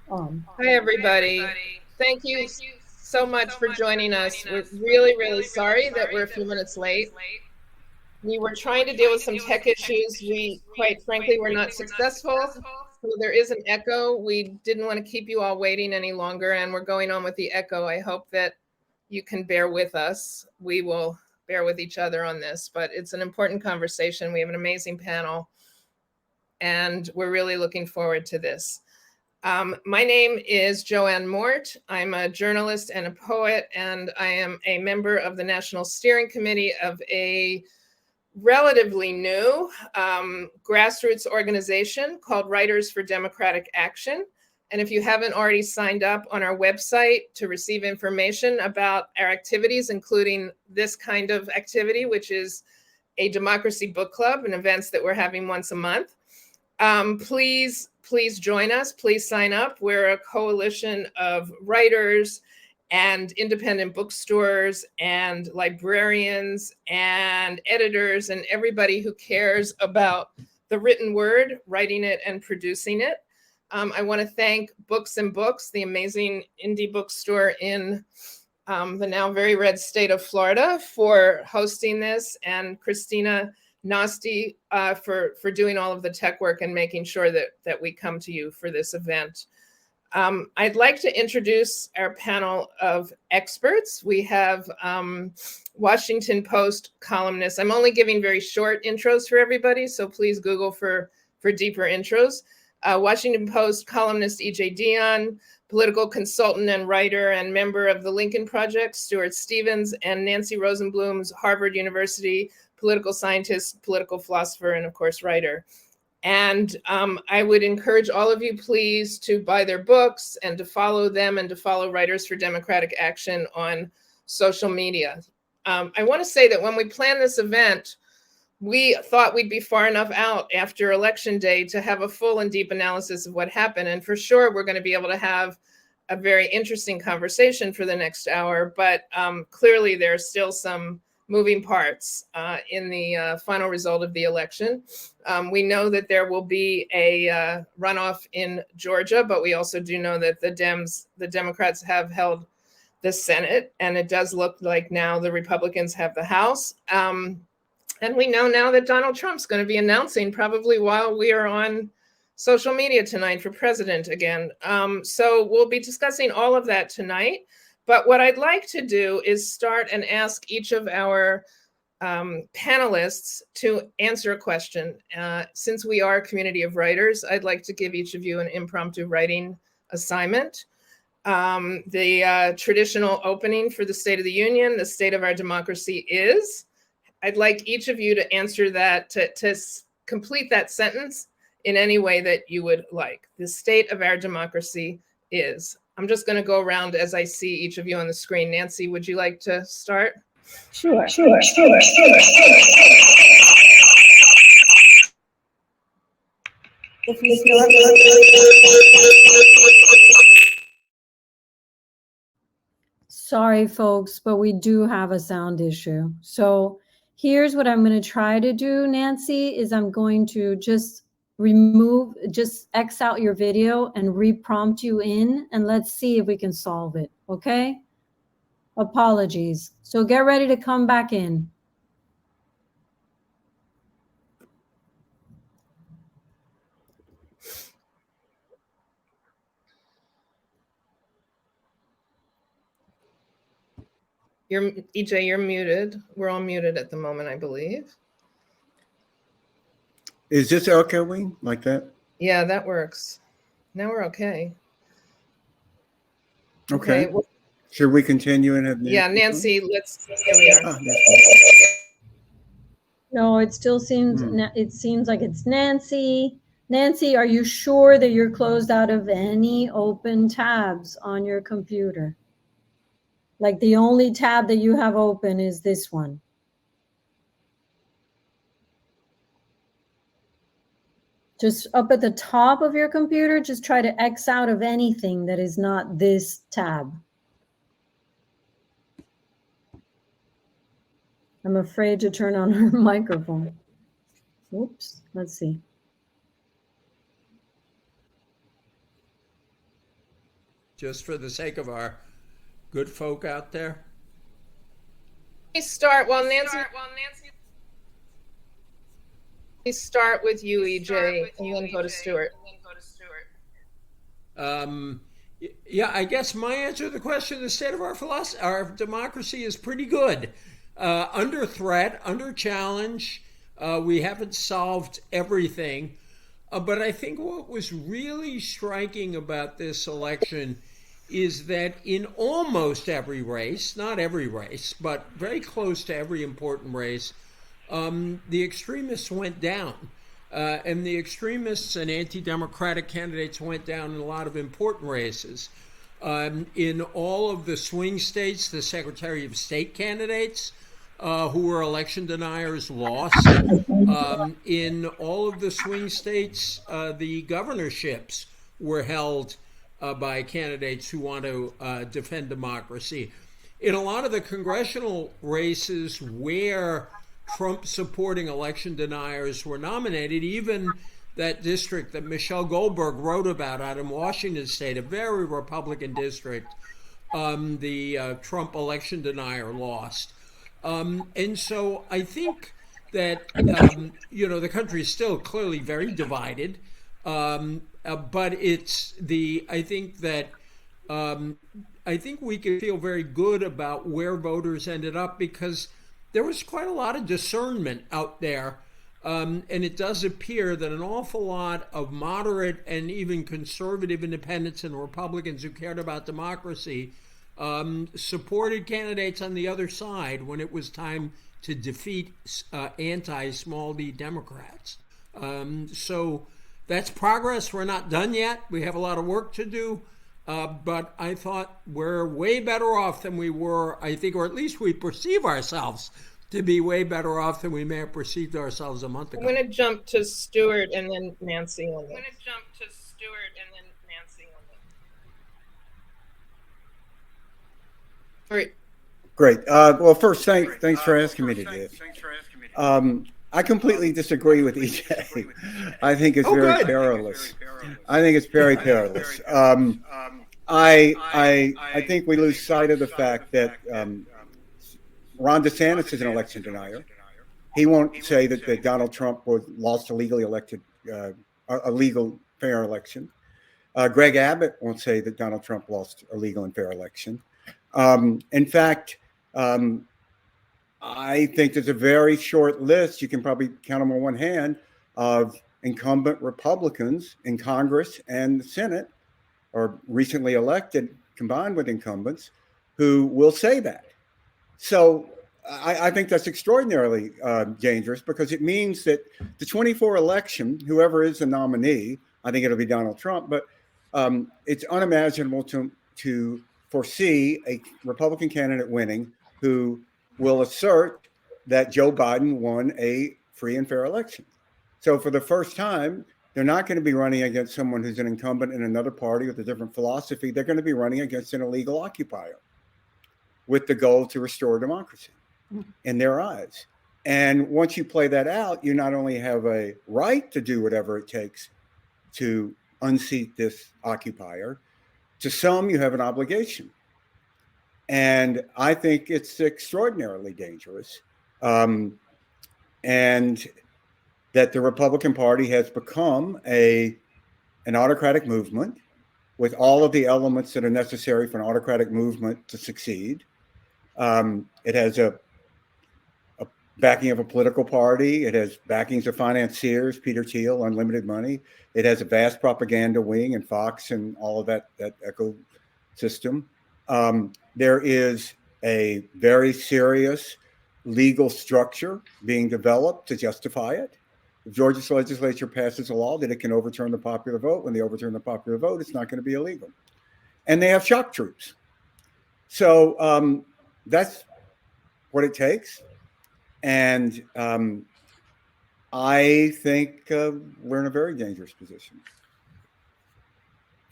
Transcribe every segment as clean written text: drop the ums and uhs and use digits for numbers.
Hi, everybody. Thank you so much for joining us. We're really, really sorry that we're a few minutes late. We were trying to deal with some tech issues. We, quite frankly, were not successful. So there is an echo. We didn't want to keep you all waiting any longer, and we're going on with the echo. I hope that you can bear with us. We will bear with each other on this, but it's an important conversation. We have an amazing panel, and we're really looking forward to this. My name is Joanne Mort. I'm a journalist and a poet, and I am a member of the National Steering Committee of a relatively new grassroots organization called Writers for Democratic Action. And if you haven't already signed up on our website to receive information about our activities, including this kind of activity, which is a democracy book club and events that we're having once a month, please join us. Please sign up. We're a coalition of writers and independent bookstores and librarians and editors and everybody who cares about the written word, writing it and producing it. I want to thank Books and Books, the amazing indie bookstore in the now very red state of Florida, for hosting this, and Christina Nosti for doing all of the tech work and making sure that we come to you for this event. I'd like to introduce our panel of experts. We have Washington Post columnists. I'm only giving very short intros for everybody, so please Google for deeper intros. Washington Post columnist E.J. Dionne, political consultant and writer and member of the Lincoln Project, Stuart Stevens, and Nancy Rosenblum's Harvard University political scientist, political philosopher, and of course, writer. And I would encourage all of you, please, to buy their books and to follow them and to follow Writers for Democratic Action on social media. I want to say that when we planned this event, we thought we'd be far enough out after Election Day to have a full and deep analysis of what happened. And for sure, we're going to be able to have a very interesting conversation for the next hour. But clearly, there's still some moving parts in the final result of the election. We know that there will be a runoff in Georgia, but we also do know that the Democrats have held the Senate, and it does look like now the Republicans have the House. And we know now that Donald Trump's going to be announcing, probably while we are on social media tonight, for president again. So we'll be discussing all of that tonight. But what I'd like to do is start and ask each of our panelists to answer a question. Since we are a community of writers, I'd like to give each of you an impromptu writing assignment. The traditional opening for the State of the Union, the state of our democracy is. I'd like each of you to answer that, to complete that sentence in any way that you would like. The state of our democracy is. I'm just going to go around as I see each of you on the screen. Nancy, would you like to start? Sure. If we start. Sorry, folks, but we do have a sound issue. So here's what I'm going to try to do, Nancy, is I'm going to just X out your video and reprompt you in, and let's see if we can solve it, okay? Apologies. So get ready to come back in. EJ, you're muted. We're all muted at the moment, I believe. Is this echoing like that? Yeah, that works. Now we're okay. Okay. Well, should we continue and have Nancy? Yeah, Nancy, here we are. No, it still seems, it seems like it's Nancy. Nancy, are you sure that you're closed out of any open tabs on your computer? Like the only tab that you have open is this one. Just up at the top of your computer, just try to X out of anything that is not this tab. I'm afraid to turn on her microphone. Oops, let's see. just for the sake of our good folk out there? Let me start. Well, Nancy. We start with you, EJ, and then go to Stuart. Yeah, I guess my answer to the question, the state of our democracy is pretty good. Under threat, under challenge. We haven't solved everything. But I think what was really striking about this election is that in almost every race, not every race, but very close to every important race, the extremists went down. And the extremists and anti-democratic candidates went down in a lot of important races. In all of the swing states, the Secretary of State candidates who were election deniers lost. In all of the swing states, the governorships were held by candidates who want to defend democracy. In a lot of the congressional races where Trump-supporting election deniers were nominated, even that district that Michelle Goldberg wrote about out in Washington State, a very Republican district, the Trump election denier lost. And so I think that, the country is still clearly very divided. But I think we can feel very good about where voters ended up because there was quite a lot of discernment out there. And it does appear that an awful lot of moderate and even conservative independents and Republicans who cared about democracy supported candidates on the other side when it was time to defeat anti-small d Democrats. So that's progress. We're not done yet. We have a lot of work to do. But I thought we're way better off than we were, I think, or at least we perceive ourselves to be way better off than we may have perceived ourselves a month ago. I'm going to jump to Stuart and then Nancy. All right. Great. Well, first, thanks for asking me to do this. I completely disagree with EJ. I think it's very perilous. I think it's very perilous. I think we lose sight of the fact that Ron DeSantis is an election denier. He won't say that Donald Trump lost a legally elected, a legal, fair election. Greg Abbott won't say that Donald Trump lost a legal and fair election. In fact, I think there's a very short list, you can probably count them on one hand, of incumbent Republicans in Congress and the Senate, or recently elected, combined with incumbents, who will say that. So I think that's extraordinarily dangerous because it means that the 24 election, whoever is the nominee, I think it'll be Donald Trump, but it's unimaginable to foresee a Republican candidate winning who will assert that Joe Biden won a free and fair election. So for the first time, they're not going to be running against someone who's an incumbent in another party with a different philosophy. They're going to be running against an illegal occupier with the goal to restore democracy in their eyes. And once you play that out, you not only have a right to do whatever it takes to unseat this occupier, to some you have an obligation. And I think it's extraordinarily dangerous. And that the Republican Party has become an autocratic movement with all of the elements that are necessary for an autocratic movement to succeed. It has a backing of a political party. It has backings of financiers, Peter Thiel, unlimited money. It has a vast propaganda wing and Fox and all of that ecosystem. There is a very serious legal structure being developed to justify it. If Georgia's legislature passes a law that it can overturn the popular vote, when they overturn the popular vote, it's not going to be illegal. And they have shock troops. So that's what it takes. And I think we're in a very dangerous position.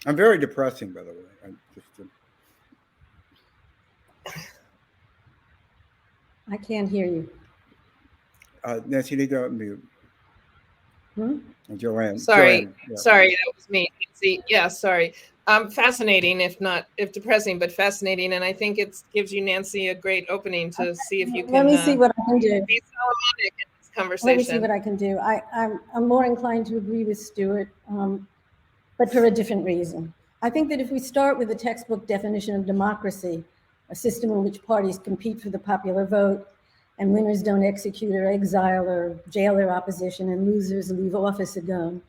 I'm very depressing, by the way. I can't hear you. Nancy, you need to unmute. Joanne. Sorry, Joanne, yeah. sorry, that was me. See, yeah, sorry. Fascinating, if depressing, but fascinating. And I think it gives you, Nancy, a great opening to see if you can Let me see what I can do. be Solomonic in this conversation. Let me see what I can do. I'm more inclined to agree with Stuart, but for a different reason. I think that if we start with the textbook definition of democracy, a system in which parties compete for the popular vote and winners don't execute or exile or jail their opposition and losers leave office alone,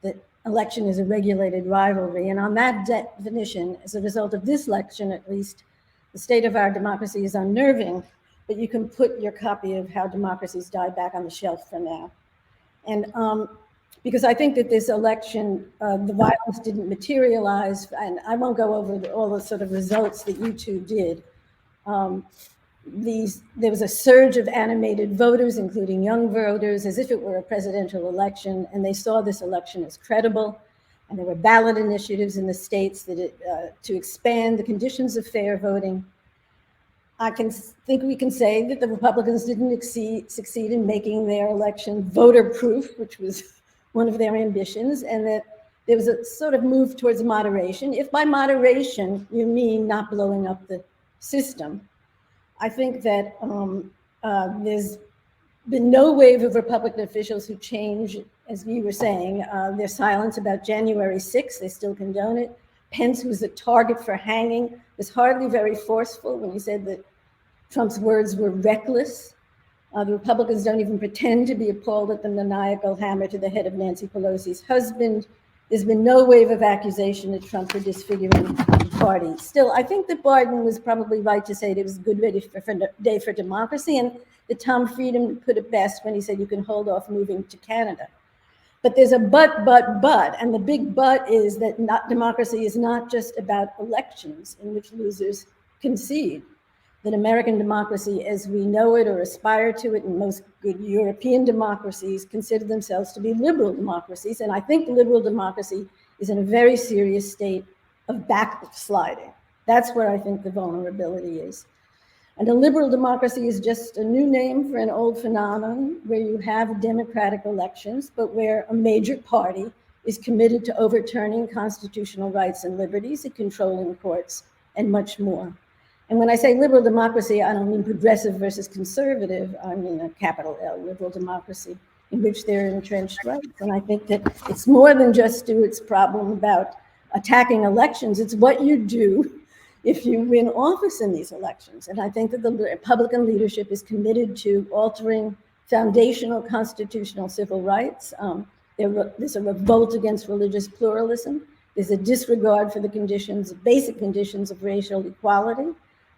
that election is a regulated rivalry. And on that definition, as a result of this election at least, the state of our democracy is unnerving, but you can put your copy of How Democracies Die back on the shelf for now. And because I think that this election, the violence didn't materialize, and I won't go over all the sort of results that you two did. There was a surge of animated voters, including young voters, as if it were a presidential election, and they saw this election as credible. And there were ballot initiatives in the states that to expand the conditions of fair voting. I think we can say that the Republicans didn't succeed in making their election voter-proof, which was one of their ambitions, and that there was a sort of move towards moderation. If by moderation you mean not blowing up the system, I think that there's been no wave of Republican officials who change, as you were saying, their silence about January 6th. They still condone it. Pence, who was a target for hanging, was hardly very forceful when he said that Trump's words were reckless. The Republicans don't even pretend to be appalled at the maniacal hammer to the head of Nancy Pelosi's husband. There's been no wave of accusation at Trump for disfiguring the party. Still, I think that Biden was probably right to say it was a good day for democracy, and that Tom Frieden put it best when he said you can hold off moving to Canada. But there's a but, and the big but is that democracy is not just about elections in which losers concede. That American democracy, as we know it or aspire to it, and most good European democracies consider themselves to be liberal democracies. And I think liberal democracy is in a very serious state of backsliding. That's where I think the vulnerability is. And a liberal democracy is just a new name for an old phenomenon where you have democratic elections, but where a major party is committed to overturning constitutional rights and liberties, and controlling courts, and much more. And when I say liberal democracy, I don't mean progressive versus conservative. I mean a capital L, liberal democracy, in which there are entrenched rights. And I think that it's more than just Stuart's problem about attacking elections. It's what you do if you win office in these elections. And I think that the Republican leadership is committed to altering foundational constitutional civil rights. There's a revolt against religious pluralism. There's a disregard for the conditions, basic conditions of racial equality.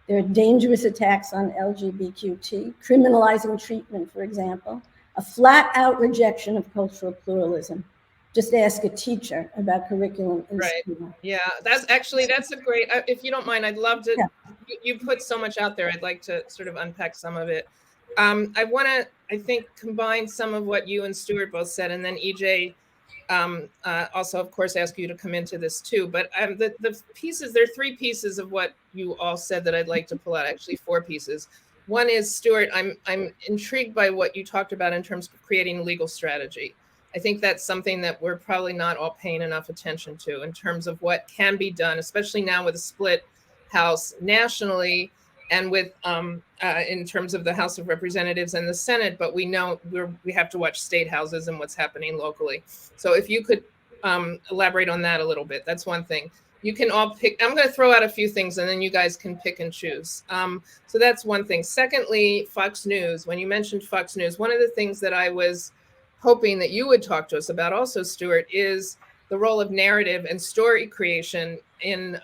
There are dangerous attacks on LGBTQ, criminalizing treatment, for example, a flat out rejection of cultural pluralism. Just ask a teacher about curriculum in school. Yeah, that's a great, if you don't mind, I'd love to, you put so much out there. I'd like to sort of unpack some of it. I want to, I think, combine some of what you and Stuart both said, and then EJ also, of course, ask you to come into this too. But the pieces, there are three pieces of what you all said that I'd like to pull out, actually 4 pieces. One is, Stuart, I'm intrigued by what you talked about in terms of creating legal strategy. I think that's something that we're probably not all paying enough attention to in terms of what can be done, especially now with a split House nationally and with in terms of the House of Representatives and the Senate. But we know we have to watch state houses and what's happening locally. So if you could elaborate on that a little bit, that's one thing. You can all pick. I'm going to throw out a few things and then you guys can pick and choose. So that's one thing. Secondly, Fox News. When you mentioned Fox News, one of the things that I was hoping that you would talk to us about also, Stuart, is the role of narrative and story creation in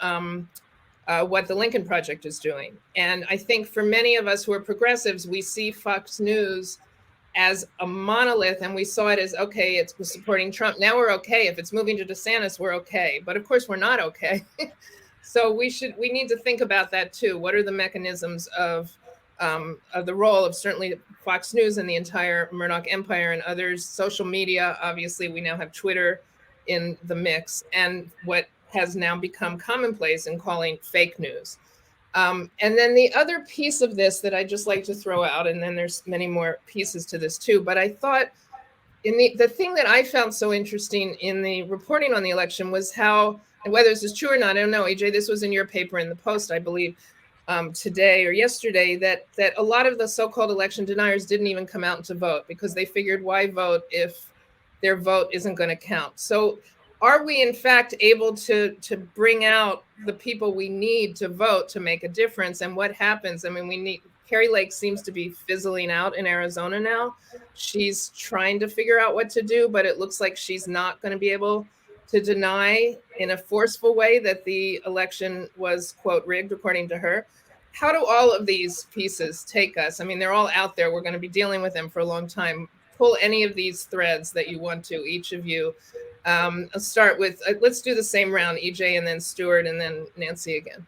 what the Lincoln Project is doing. And I think for many of us who are progressives, we see Fox News as a monolith, and we saw it as, okay, it's supporting Trump. Now we're okay. If it's moving to DeSantis, we're okay. But of course, we're not okay. So we need to think about that too. What are the mechanisms of the role of certainly Fox News and the entire Murdoch empire and others, social media? Obviously, we now have Twitter in the mix, and what has now become commonplace in calling fake news. And then the other piece of this that I just like to throw out, and then there's many more pieces to this too, but I thought the thing that I found so interesting in the reporting on the election was how, and whether this is true or not, I don't know, AJ, this was in your paper in the Post, I believe, today or yesterday, that a lot of the so-called election deniers didn't even come out to vote because they figured, why vote if their vote isn't going to count? So are we in fact able to bring out the people we need to vote to make a difference? And what happens? I mean, Carrie Lake seems to be fizzling out in Arizona now. She's trying to figure out what to do, but it looks like she's not going to be able to deny in a forceful way that the election was, quote, rigged, according to her. How do all of these pieces take us? I mean, they're all out there. We're going to be dealing with them for a long time. Pull any of these threads that you want to, each of you. I'll start with, let's do the same round, EJ, and then Stuart, and then Nancy again.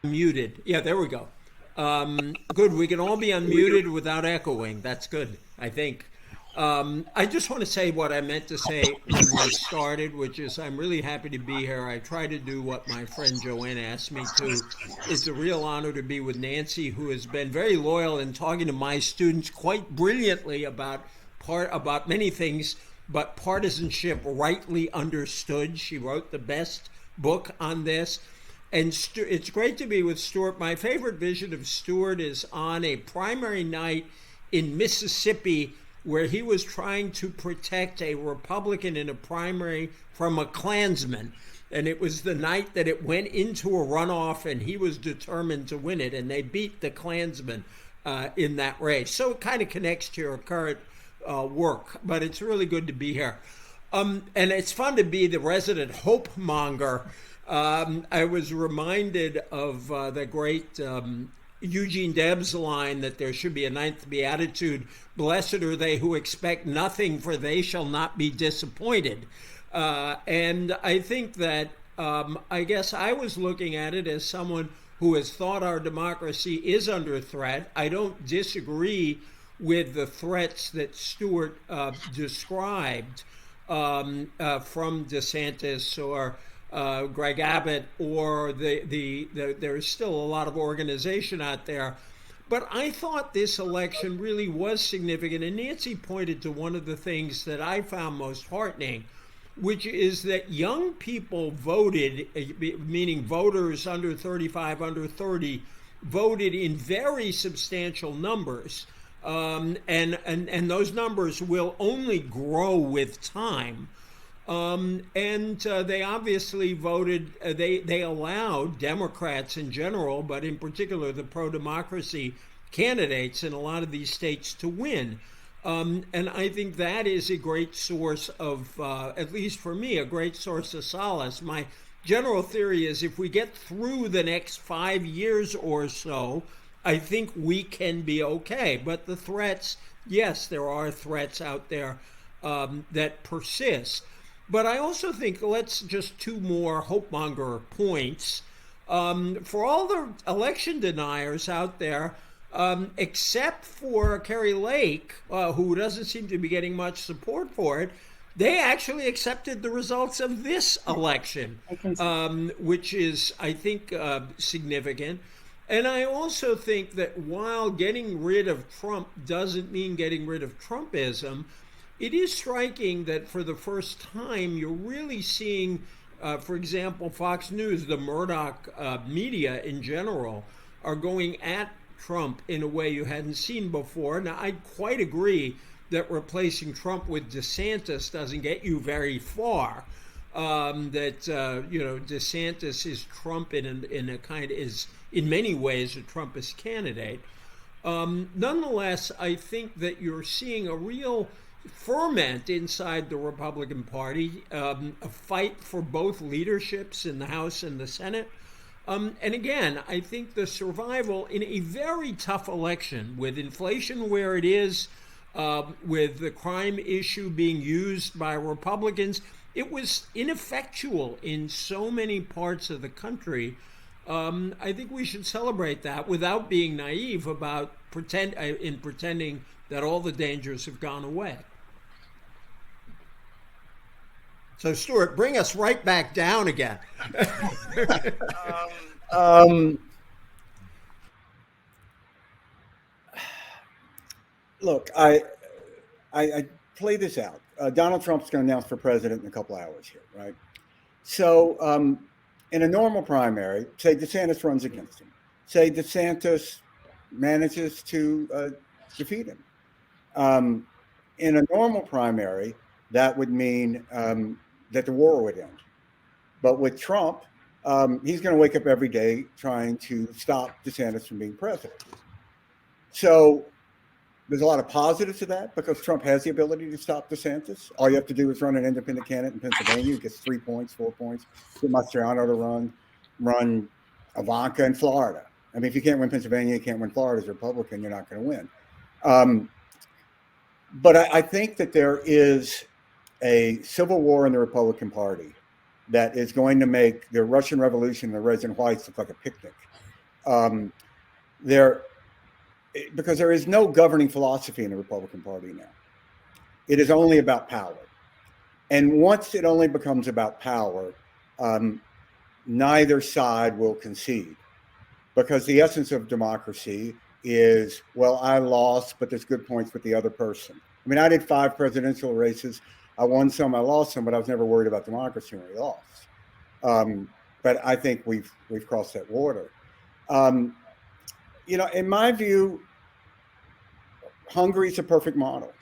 Muted. Yeah, there we go. Good. We can all be unmuted without echoing. That's good, I think. I just want to say what I meant to say when we started, which is I'm really happy to be here. I try to do what my friend Joanne asked me to. It's a real honor to be with Nancy, who has been very loyal in talking to my students quite brilliantly about many things, but partisanship rightly understood. She wrote the best book on this. And it's great to be with Stuart. My favorite vision of Stuart is on a primary night in Mississippi where he was trying to protect a Republican in a primary from a Klansman. And it was the night that it went into a runoff, and he was determined to win it. And they beat the Klansman in that race. So it kind of connects to your current work, but it's really good to be here. And it's fun to be the resident hope monger. I was reminded of the great Eugene Debs line that there should be a ninth beatitude. Blessed are they who expect nothing, for they shall not be disappointed. And I think that, I guess I was looking at it as someone who has thought our democracy is under threat. I don't disagree with the threats that Stuart described from DeSantis or Greg Abbott, or there's still a lot of organization out there. But I thought this election really was significant. And Nancy pointed to one of the things that I found most heartening, which is that young people voted, meaning voters under 35, under 30, voted in very substantial numbers. And those numbers will only grow with time. They obviously voted, they allowed Democrats in general, but in particular the pro-democracy candidates in a lot of these states to win. And I think that is a great source of, at least for me, a great source of solace. My general theory is if we get through the next 5 years or so, I think we can be okay. But the threats, yes, there are threats out there that persist. But I also think, let's just two more hope-monger points. For all the election deniers out there, except for Carrie Lake, who doesn't seem to be getting much support for it, they actually accepted the results of this election, which is, I think, significant. And I also think that while getting rid of Trump doesn't mean getting rid of Trumpism, it is striking that for the first time, you're really seeing, for example, Fox News, the Murdoch media in general, are going at Trump in a way you hadn't seen before. Now, I quite agree that replacing Trump with DeSantis doesn't get you very far. DeSantis is Trump in a kind, is in many ways a Trumpist candidate. Nonetheless, I think that you're seeing a real ferment inside the Republican Party, a fight for both leaderships in the House and the Senate. And again, I think the survival in a very tough election, with inflation where it is, with the crime issue being used by Republicans, it was ineffectual in so many parts of the country. I think we should celebrate that without being naive about pretending that all the dangers have gone away. So, Stuart, bring us right back down again. Look, I play this out. Donald Trump's going to announce for president in a couple hours here, right? So in a normal primary, say DeSantis runs against him. Say DeSantis manages to defeat him. In a normal primary, that would mean that the war would end. But with Trump, he's going to wake up every day trying to stop DeSantis from being president. So there's a lot of positives to that because Trump has the ability to stop DeSantis. All you have to do is run an independent candidate in Pennsylvania who gets 3 points, 4 points. Get Mastriano to run Ivanka in Florida. I mean, if you can't win Pennsylvania, you can't win Florida as a Republican, you're not going to win. But I think that there is a civil war in the Republican Party that is going to make the Russian Revolution and the Reds and Whites look like a picnic. Because there is no governing philosophy in the Republican Party now. It is only about power. And once it only becomes about power, neither side will concede. Because the essence of democracy is, well, I lost, but there's good points with the other person. I mean, I did 5 presidential races. I won some, I lost some, but I was never worried about democracy when we lost. But I think we've crossed that water. You know, in my view, Hungary is a perfect model.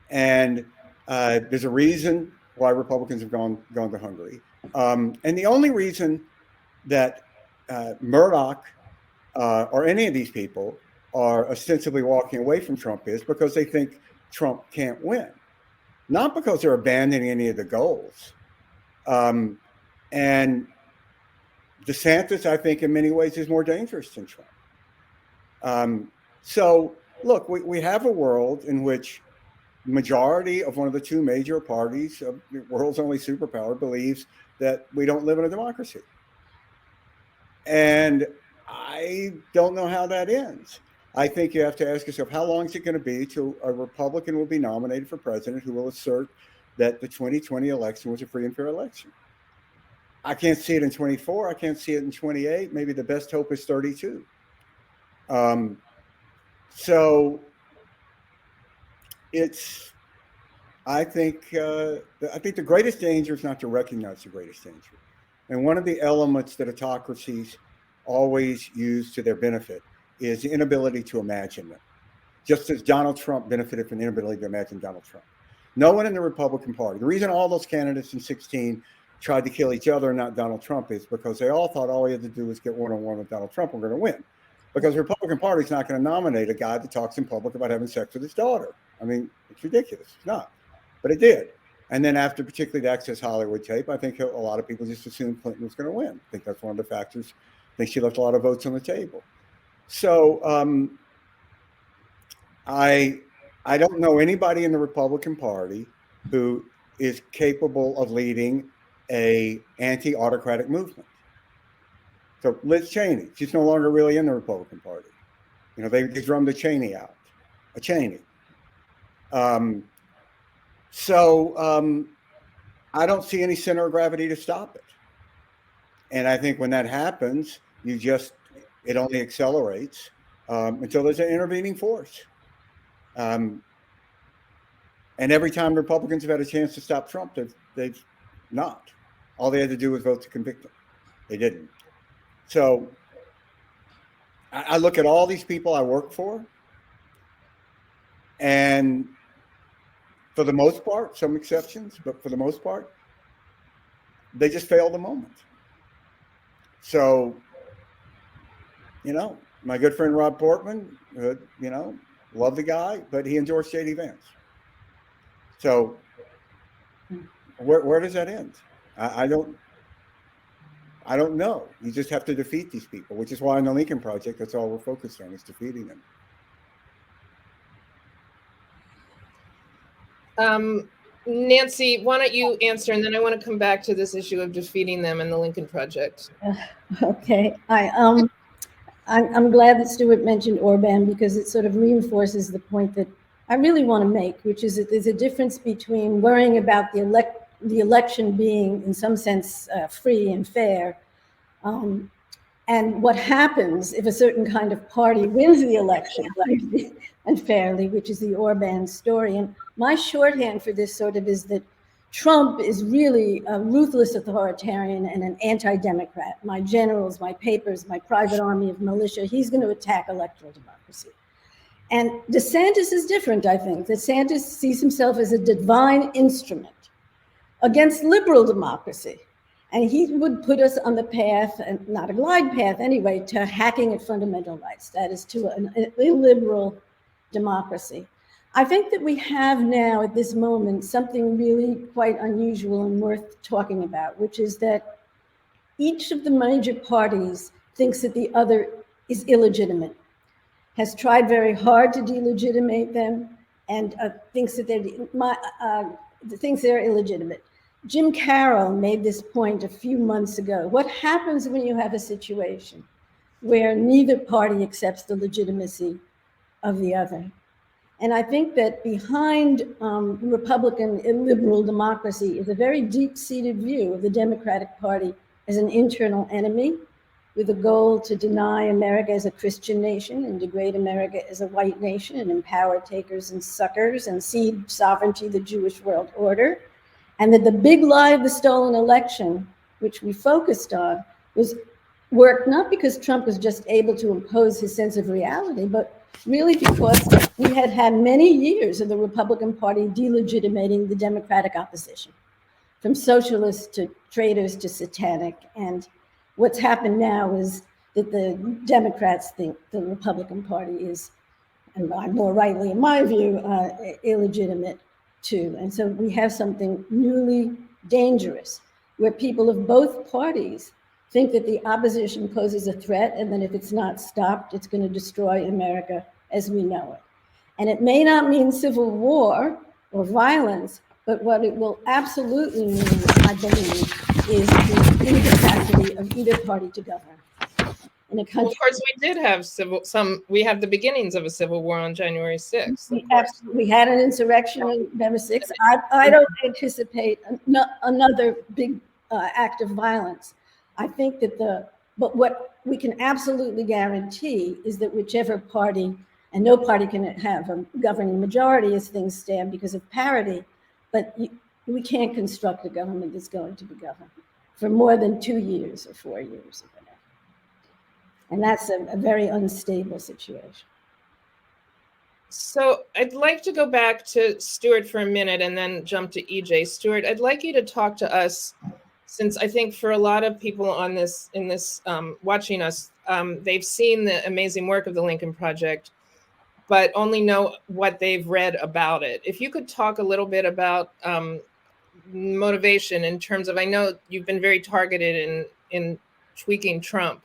And there's a reason why Republicans have gone to Hungary. And the only reason that Murdoch or any of these people are ostensibly walking away from Trump is because they think Trump can't win. Not because they're abandoning any of the goals. And DeSantis, I think, in many ways is more dangerous than Trump. So, look, we have a world in which the majority of one of the 2 major parties of the world's only superpower believes that we don't live in a democracy. And I don't know how that ends. I think you have to ask yourself, how long is it going to be till a Republican will be nominated for president who will assert that the 2020 election was a free and fair election? I can't see it in 24. I can't see it in 28. Maybe the best hope is 32. So I think the greatest danger is not to recognize the greatest danger. And one of the elements that autocracies always use to their benefit is the inability to imagine them. Just as Donald Trump benefited from the inability to imagine Donald Trump. No one in the Republican Party, the reason all those candidates in 2016 tried to kill each other and not Donald Trump is because they all thought all he had to do was get one-on-one with Donald Trump and we're going to win. Because the Republican Party is not going to nominate a guy that talks in public about having sex with his daughter. I mean, it's ridiculous. It's not. But it did. And then after particularly the Access Hollywood tape, I think a lot of people just assumed Clinton was going to win. I think that's one of the factors. I think she left a lot of votes on the table. So I don't know anybody in the Republican Party who is capable of leading a anti-autocratic movement. So Liz Cheney, she's no longer really in the Republican Party. You know, they drummed a Cheney out, a Cheney. So I don't see any center of gravity to stop it. And I think when that happens, it only accelerates until there's an intervening force. And every time Republicans have had a chance to stop Trump, they've not. All they had to do was vote to convict him. They didn't. So I look at all these people I work for, and for the most part, some exceptions, but for the most part, they just fail the moment. So, you know, my good friend Rob Portman, you know, love the guy, but he endorsed J.D. Vance. So where does that end? I don't know. You just have to defeat these people, which is why in the Lincoln Project, that's all we're focused on, is defeating them. Nancy, why don't you answer, and then I want to come back to this issue of defeating them in the Lincoln Project. Okay. I'm glad that Stuart mentioned Orban because it sort of reinforces the point that I really want to make, which is that there's a difference between worrying about the election being, in some sense, free and fair, And what happens if a certain kind of party wins the election unfairly, which is the Orban story. And my shorthand for this sort of is that Trump is really a ruthless authoritarian and an anti-democrat. My generals, my papers, my private army of militia, he's going to attack electoral democracy. And DeSantis is different, I think. DeSantis sees himself as a divine instrument against liberal democracy. And he would put us on the path, and not a glide path anyway, to hacking at fundamental rights, that is, to an illiberal democracy. I think that we have now at this moment something really quite unusual and worth talking about, which is that each of the major parties thinks that the other is illegitimate, has tried very hard to delegitimate them, and thinks that they're illegitimate. Jim Carroll made this point a few months ago. What happens when you have a situation where neither party accepts the legitimacy of the other? And I think that behind Republican illiberal democracy is a very deep-seated view of the Democratic Party as an internal enemy with a goal to deny America as a Christian nation and degrade America as a white nation and empower takers and suckers and cede sovereignty to the Jewish world order. And that the big lie of the stolen election, which we focused on, was worked not because Trump was just able to impose his sense of reality, but really because we had had many years of the Republican Party delegitimating the Democratic opposition, from socialists to traitors to satanic. And what's happened now is that the Democrats think the Republican Party is, and more rightly in my view, illegitimate too. And so we have something newly dangerous where people of both parties think that the opposition poses a threat, and that if it's not stopped, it's going to destroy America as we know it. And it may not mean civil war or violence, but what it will absolutely mean, I believe, is the incapacity of either party to govern. In a country, well, of course, we did have we have the beginnings of a civil war on January 6th. We had an insurrection on November 6th. I don't anticipate another big act of violence. I think that but what we can absolutely guarantee is that whichever party, and no party can have a governing majority as things stand because of parity, but we can't construct a government that's going to be governed for more than 2 years or 4 years or whatever. And that's a very unstable situation. So I'd like to go back to Stuart for a minute and then jump to EJ. Stuart, I'd like you to talk to us, since I think for a lot of people on this, watching us, they've seen the amazing work of the Lincoln Project, but only know what they've read about it. If you could talk a little bit about motivation in terms of, I know you've been very targeted in tweaking Trump,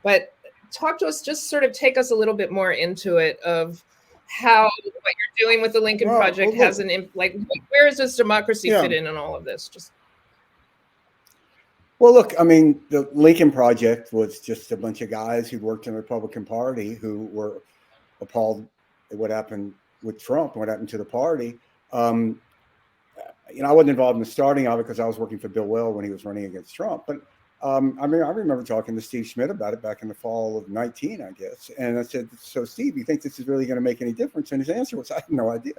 but talk to us, just sort of take us a little bit more into it of how what you're doing with the Lincoln Project has where does this democracy fit in all of this? Well, look, I mean, the Lincoln Project was just a bunch of guys who worked in the Republican Party who were appalled at what happened with Trump, what happened to the party. I wasn't involved in the starting of it because I was working for Bill Weld when he was running against Trump. But I remember talking to Steve Schmidt about it back in the fall of 19, I guess. And I said, so Steve, you think this is really going to make any difference? And his answer was, I have no idea,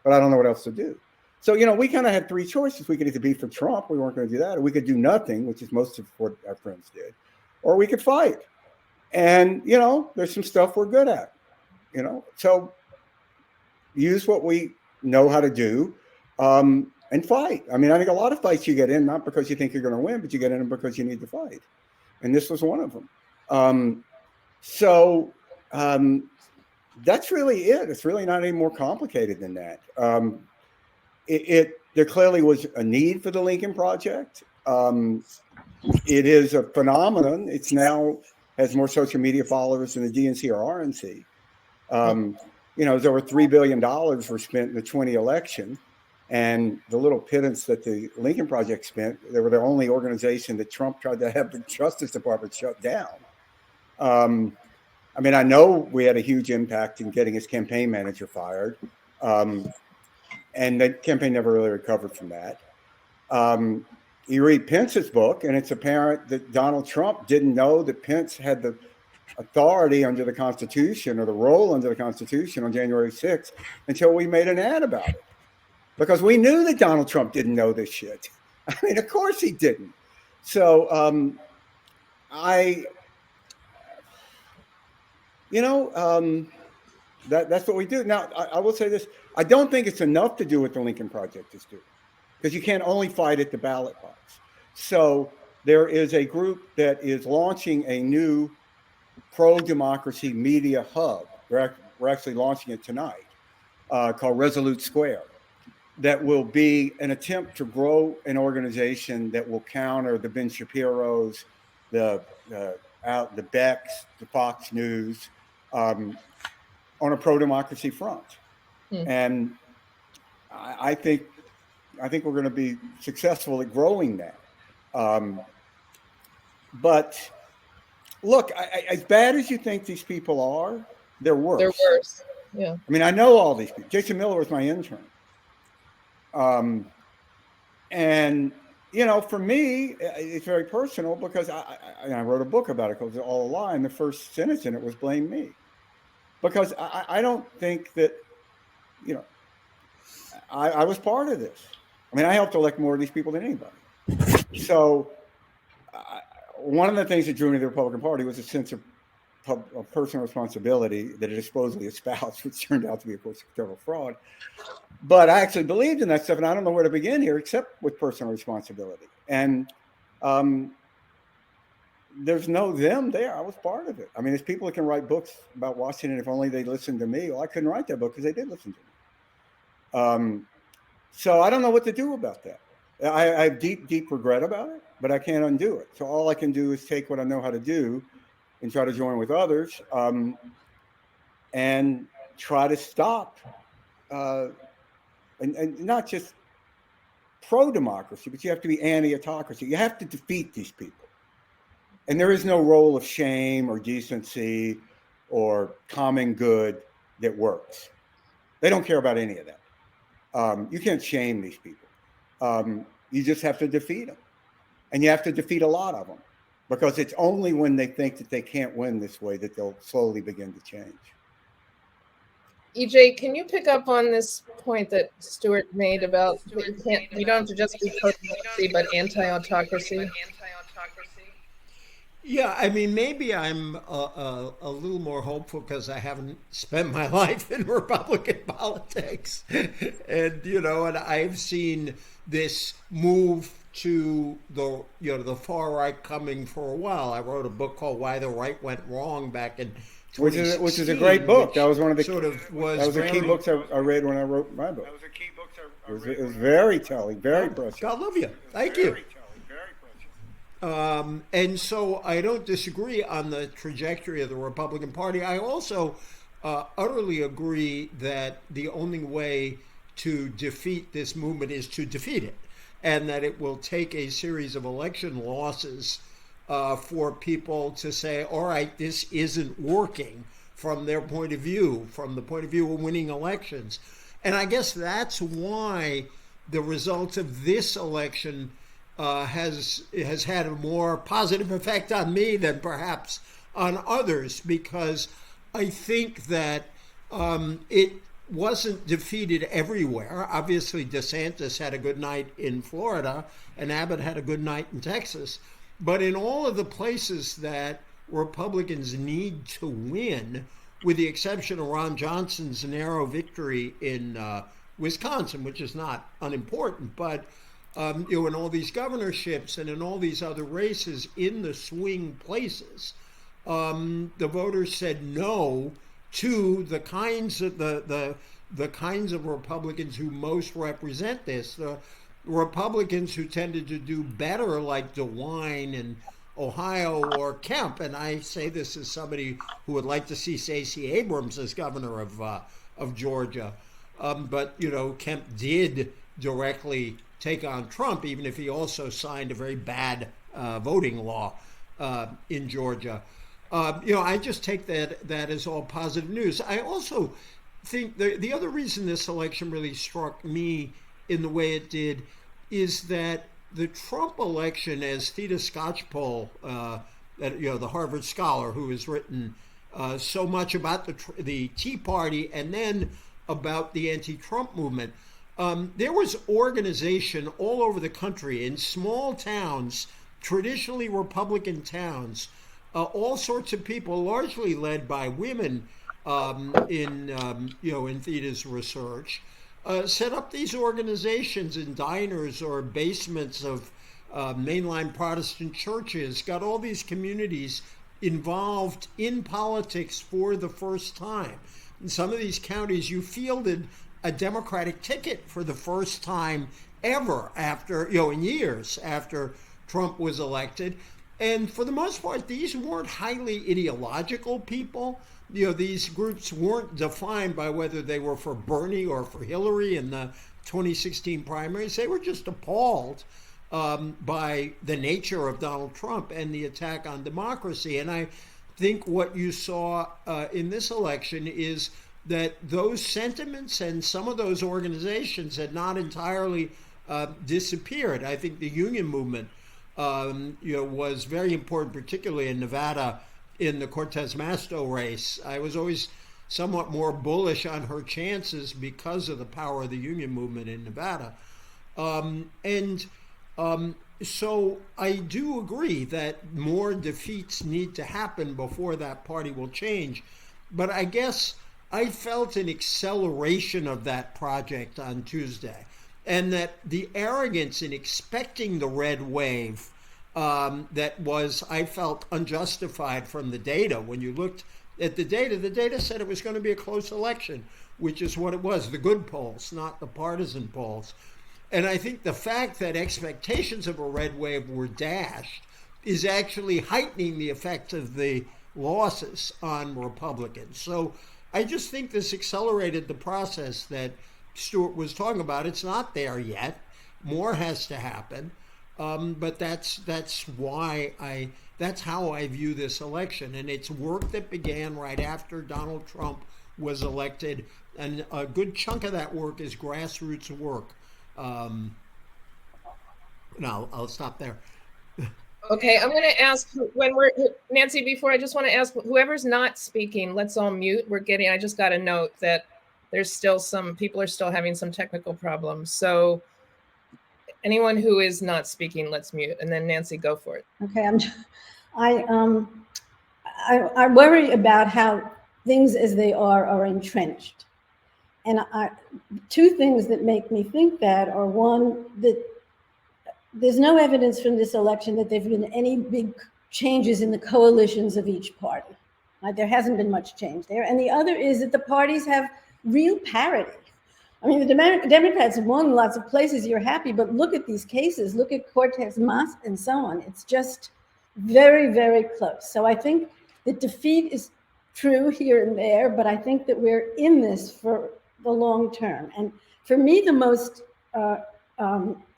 but I don't know what else to do. So, we kind of had three choices. We could either be for Trump, we weren't going to do that, or we could do nothing, which is most of what our friends did, or we could fight. And, there's some stuff we're good at, so use what we know how to do and fight. I mean, I think a lot of fights you get in, not because you think you're going to win, but you get in them because you need to fight. And this was one of them. That's really it. It's really not any more complicated than that. There clearly was a need for the Lincoln Project. It is a phenomenon. It's now has more social media followers than the DNC or RNC. There's over $3 billion were spent in the 2020 election. And the little pittance that the Lincoln Project spent, they were the only organization that Trump tried to have the Justice Department shut down. I know we had a huge impact in getting his campaign manager fired. And the campaign never really recovered from that. you read Pence's book, and it's apparent that Donald Trump didn't know that Pence had the authority under the Constitution or the role under the Constitution on January 6th until we made an ad about it. Because we knew that Donald Trump didn't know this shit. I mean, of course he didn't. So that's what we do. Now, I will say this. I don't think it's enough to do what the Lincoln Project is doing, because you can't only fight at the ballot box. So there is a group that is launching a new pro-democracy media hub. We're actually launching it tonight, called Resolute Square, that will be an attempt to grow an organization that will counter the Ben Shapiro's, the Becks, the Fox News, on a pro-democracy front. And I think we're going to be successful at growing that. But look, as bad as you think these people are, they're worse. They're worse. Yeah. I mean, I know all these people. Jason Miller was my intern. And, for me, it's very personal, because I wrote a book about it called All a Lie, and the first sentence in it was blame me. Because I don't think that, I was part of this. I mean, I helped elect more of these people than anybody. So one of the things that drew me to the Republican Party was a sense of personal responsibility that it supposedly espoused, which turned out to be, of course, total fraud. But I actually believed in that stuff, and I don't know where to begin here except with personal responsibility. And there's no them there. I was part of it. I mean, there's people that can write books about Washington if only they listened to me. Well, I couldn't write that book because they did listen to me. So I don't know what to do about that. I have deep regret about it, but I can't undo it. So all I can do is take what I know how to do and try to join with others, and try to stop, and not just pro-democracy, but you have to be anti-autocracy. You have to defeat these people. And there is no role of shame or decency or common good that works. They don't care about any of that. You can't shame these people. You just have to defeat them. And you have to defeat a lot of them, because it's only when they think that they can't win this way that they'll slowly begin to change. EJ, can you pick up on this point that Stuart made about that you don't have to just be pro-democracy, but anti-autocracy? Yeah, I mean, maybe I'm a little more hopeful because I haven't spent my life in Republican politics. And, and I've seen this move to the far right coming for a while. I wrote a book called Why the Right Went Wrong back in 2016. Which is a great book. That was one of the key books I read when I wrote my book. It was very telling, very precious. God love you. Thank you. And so I don't disagree on the trajectory of the Republican Party. I also utterly agree that the only way to defeat this movement is to defeat it, and that it will take a series of election losses for people to say, all right, this isn't working from their point of view, from the point of view of winning elections. And I guess that's why the results of this election has had a more positive effect on me than perhaps on others, because I think that it wasn't defeated everywhere. Obviously, DeSantis had a good night in Florida, and Abbott had a good night in Texas. But in all of the places that Republicans need to win, with the exception of Ron Johnson's narrow victory in Wisconsin, which is not unimportant, but in all these governorships and in all these other races in the swing places, the voters said no to the kinds of the kinds of Republicans who most represent this. The Republicans who tended to do better, like DeWine in Ohio or Kemp, and I say this as somebody who would like to see Stacey Abrams as governor of Georgia, but Kemp did directly take on Trump, even if he also signed a very bad voting law in Georgia. I just take that as all positive news. I also think the other reason this election really struck me in the way it did is that the Trump election, as Theda Skocpol, the Harvard scholar who has written so much about the Tea Party and then about the anti-Trump movement, there was organization all over the country in small towns, traditionally Republican towns, all sorts of people, largely led by women, in Theda's research, set up these organizations in diners or basements of mainline Protestant churches, got all these communities involved in politics for the first time. In some of these counties, you fielded a Democratic ticket for the first time ever after, in years after Trump was elected. And for the most part, these weren't highly ideological people. These groups weren't defined by whether they were for Bernie or for Hillary in the 2016 primaries. They were just appalled by the nature of Donald Trump and the attack on democracy. And I think what you saw in this election is that those sentiments and some of those organizations had not entirely disappeared. I think the union movement was very important, particularly in Nevada in the Cortez Masto race. I was always somewhat more bullish on her chances because of the power of the union movement in Nevada. So I do agree that more defeats need to happen before that party will change. But I guess I felt an acceleration of that project on Tuesday, and that the arrogance in expecting the red wave that was, I felt, unjustified from the data. When you looked at the data said it was going to be a close election, which is what it was, the good polls, not the partisan polls. And I think the fact that expectations of a red wave were dashed is actually heightening the effect of the losses on Republicans. So I just think this accelerated the process that Stuart was talking about. It's not there yet. More has to happen. But that's how I view this election. And it's work that began right after Donald Trump was elected. And a good chunk of that work is grassroots work. No, I'll stop there. Okay, I'm going to ask Nancy, before I just want to ask whoever's not speaking, let's all mute. I just got a note that there's still some people are still having some technical problems. So anyone who is not speaking, let's mute. And then Nancy, go for it. Okay, I worry about how things as they are entrenched. And two things that make me think that are, one, that there's no evidence from this election that there have been any big changes in the coalitions of each party. Right? There hasn't been much change there. And the other is that the parties have real parity. I mean, the Democrats have won lots of places, you're happy, but look at these cases, look at Cortez Masto and so on. It's just very, very close. So I think that defeat is true here and there, but I think that we're in this for the long term. And for me, the most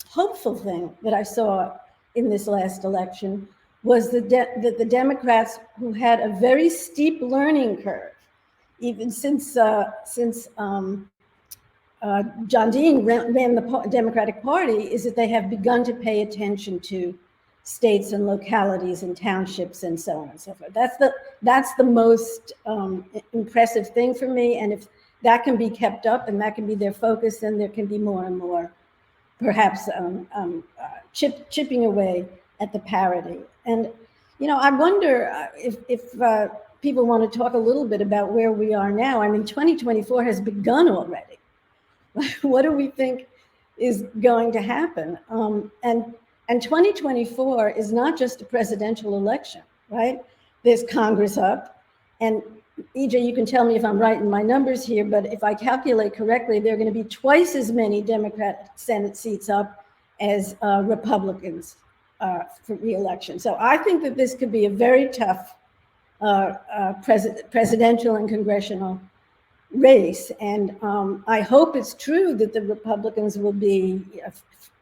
hopeful thing that I saw in this last election was that the Democrats, who had a very steep learning curve, even since John Dean ran the Democratic Party, is that they have begun to pay attention to states and localities and townships and so on and so forth. That's the most impressive thing for me. And if that can be kept up and that can be their focus, then there can be more and more, perhaps chipping away at the parity. And I wonder if people want to talk a little bit about where we are now. I mean, 2024 has begun already. What do we think is going to happen? And 2024 is not just a presidential election, right? There's Congress up. And EJ, you can tell me if I'm right in my numbers here, but if I calculate correctly, there are going to be twice as many Democrat Senate seats up as Republicans for re-election. So I think that this could be a very tough presidential and congressional race. And I hope it's true that the Republicans will be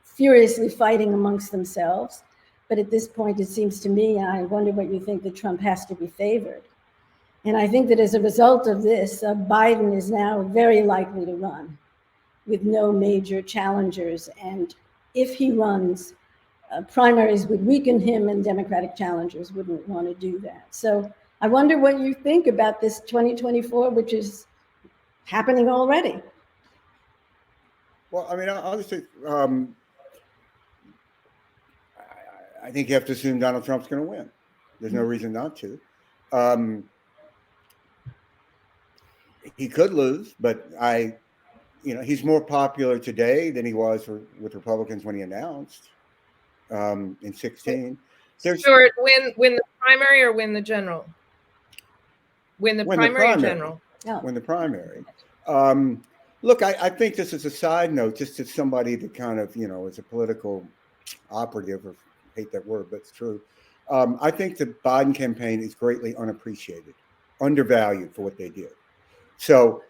furiously fighting amongst themselves. But at this point, it seems to me, I wonder what you think, that Trump has to be favored. And I think that as a result of this, Biden is now very likely to run with no major challengers. And if he runs, primaries would weaken him and Democratic challengers wouldn't want to do that. So I wonder what you think about this 2024, which is happening already. Well, I mean, honestly, I think you have to assume Donald Trump's going to win. There's no reason not to. He could lose, but he's more popular today than he was with Republicans when he announced in 2016. Stuart, win the primary or win the general? Win the primary or general? Oh. Win the primary. Look, I think this is a side note, just to somebody that kind of, is a political operative, or hate that word, but it's true. I think the Biden campaign is greatly unappreciated, undervalued for what they did. So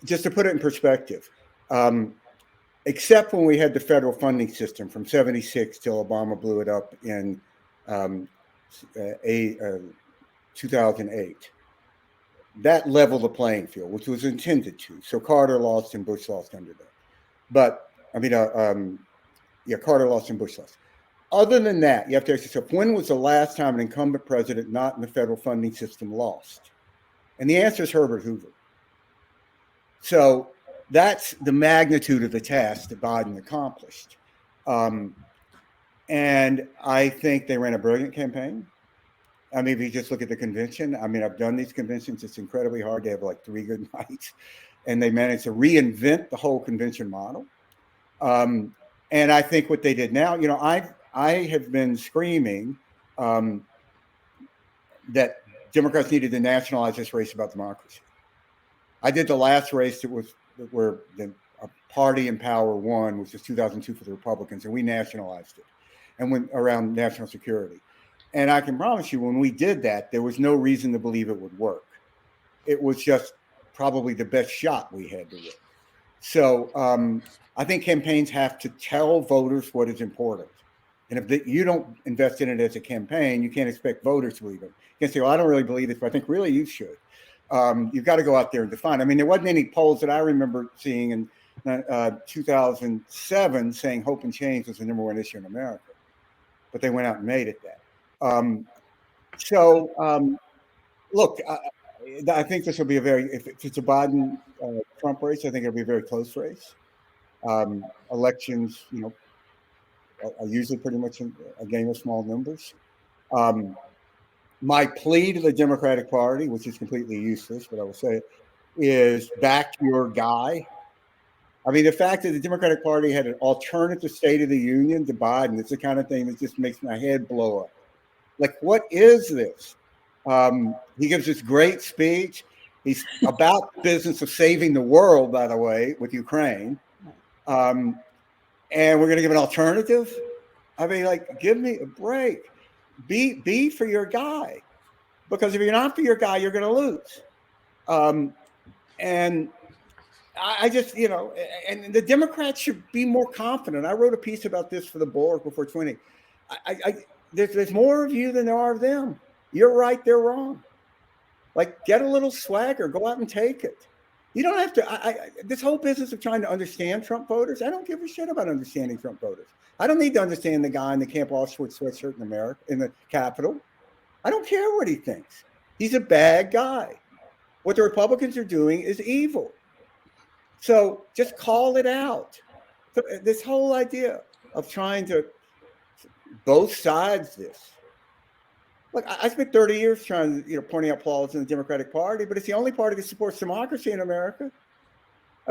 just to put it in perspective, except when we had the federal funding system from 1976 till Obama blew it up in 2008, that leveled the playing field, which was intended to. So Carter lost and Bush lost under that. But, Carter lost and Bush lost. Other than that, you have to ask yourself, when was the last time an incumbent president not in the federal funding system lost? And the answer is Herbert Hoover. So that's the magnitude of the task that Biden accomplished. And I think they ran a brilliant campaign. I mean, if you just look at the convention, I've done these conventions. It's incredibly hard. They have like 3 good nights. And they managed to reinvent the whole convention model. And I think what they did now, I have been screaming that Democrats needed to nationalize this race about democracy. I did the last race where a party in power won, which was 2002 for the Republicans, and we nationalized it and went around national security. And I can promise you, when we did that, there was no reason to believe it would work. It was just probably the best shot we had to win. So I think campaigns have to tell voters what is important. And if you don't invest in it as a campaign, you can't expect voters to believe it. You can say, well, I don't really believe this, but I think really you should. You've got to go out there and define. There wasn't any polls that I remember seeing in 2007 saying hope and change was the #1 issue in America. But they went out and made it that. Look, I think this will be if it's a Biden-Trump race, I think it'll be a very close race. Elections, are usually pretty much a game of small numbers. My plea to the Democratic Party, which is completely useless, but I will say it, is back your guy. The fact that the Democratic Party had an alternative State of the Union to Biden, it's the kind of thing that just makes my head blow up. Like, what is this? He gives this great speech. He's about the business of saving the world, by the way, with Ukraine. And we're going to give an alternative? Give me a break. Be for your guy. Because if you're not for your guy, you're going to lose. And I just, and the Democrats should be more confident. I wrote a piece about this for the Bulwark before 20. There's more of you than there are of them. You're right, they're wrong. Get a little swagger, go out and take it. You don't have to, this whole business of trying to understand Trump voters, I don't give a shit about understanding Trump voters. I don't need to understand the guy in the Camp Auschwitz sweatshirt in the Capitol. I don't care what he thinks. He's a bad guy. What the Republicans are doing is evil. So just call it out. So this whole idea of trying to both sides this. Look, I spent 30 years trying to, pointing out flaws in the Democratic Party, but it's the only party that supports democracy in America.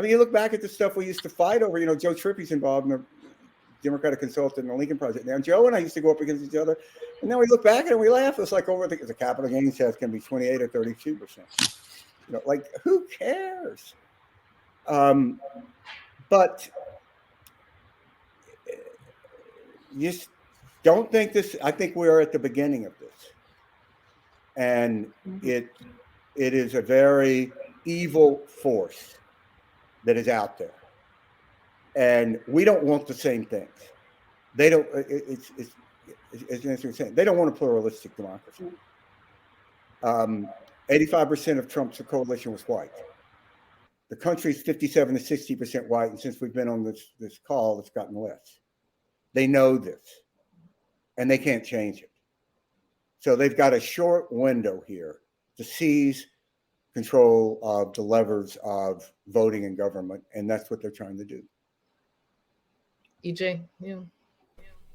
You look back at the stuff we used to fight over. Joe Trippy's involved in the Democratic consultant in the Lincoln Project. Now, Joe and I used to go up against each other, and then we look back at it and we laugh. It's like over the capital gains tax can be 28 or 32%. Who cares? But you don't think this. I think we are at the beginning of this. And it is a very evil force that is out there. And we don't want the same things. They don't, it's interesting. They don't want a pluralistic democracy. 85% of Trump's coalition was white. The country is 57 to 60% white. And since we've been on this call, it's gotten less. They know this, and they can't change it. So they've got a short window here to seize control of the levers of voting and government, and that's what they're trying to do. EJ, yeah.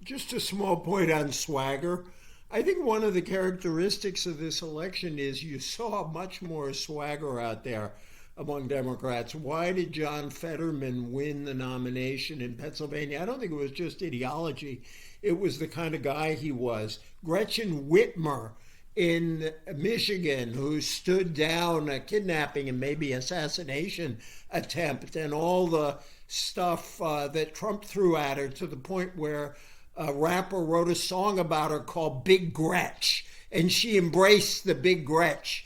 Just a small point on swagger. I think one of the characteristics of this election is you saw much more swagger out there among Democrats. Why did John Fetterman win the nomination in Pennsylvania? I don't think it was just ideology. It was the kind of guy he was. Gretchen Whitmer in Michigan, who stood down a kidnapping and maybe assassination attempt and all the stuff that Trump threw at her, to the point where a rapper wrote a song about her called Big Gretch, and she embraced the Big Gretch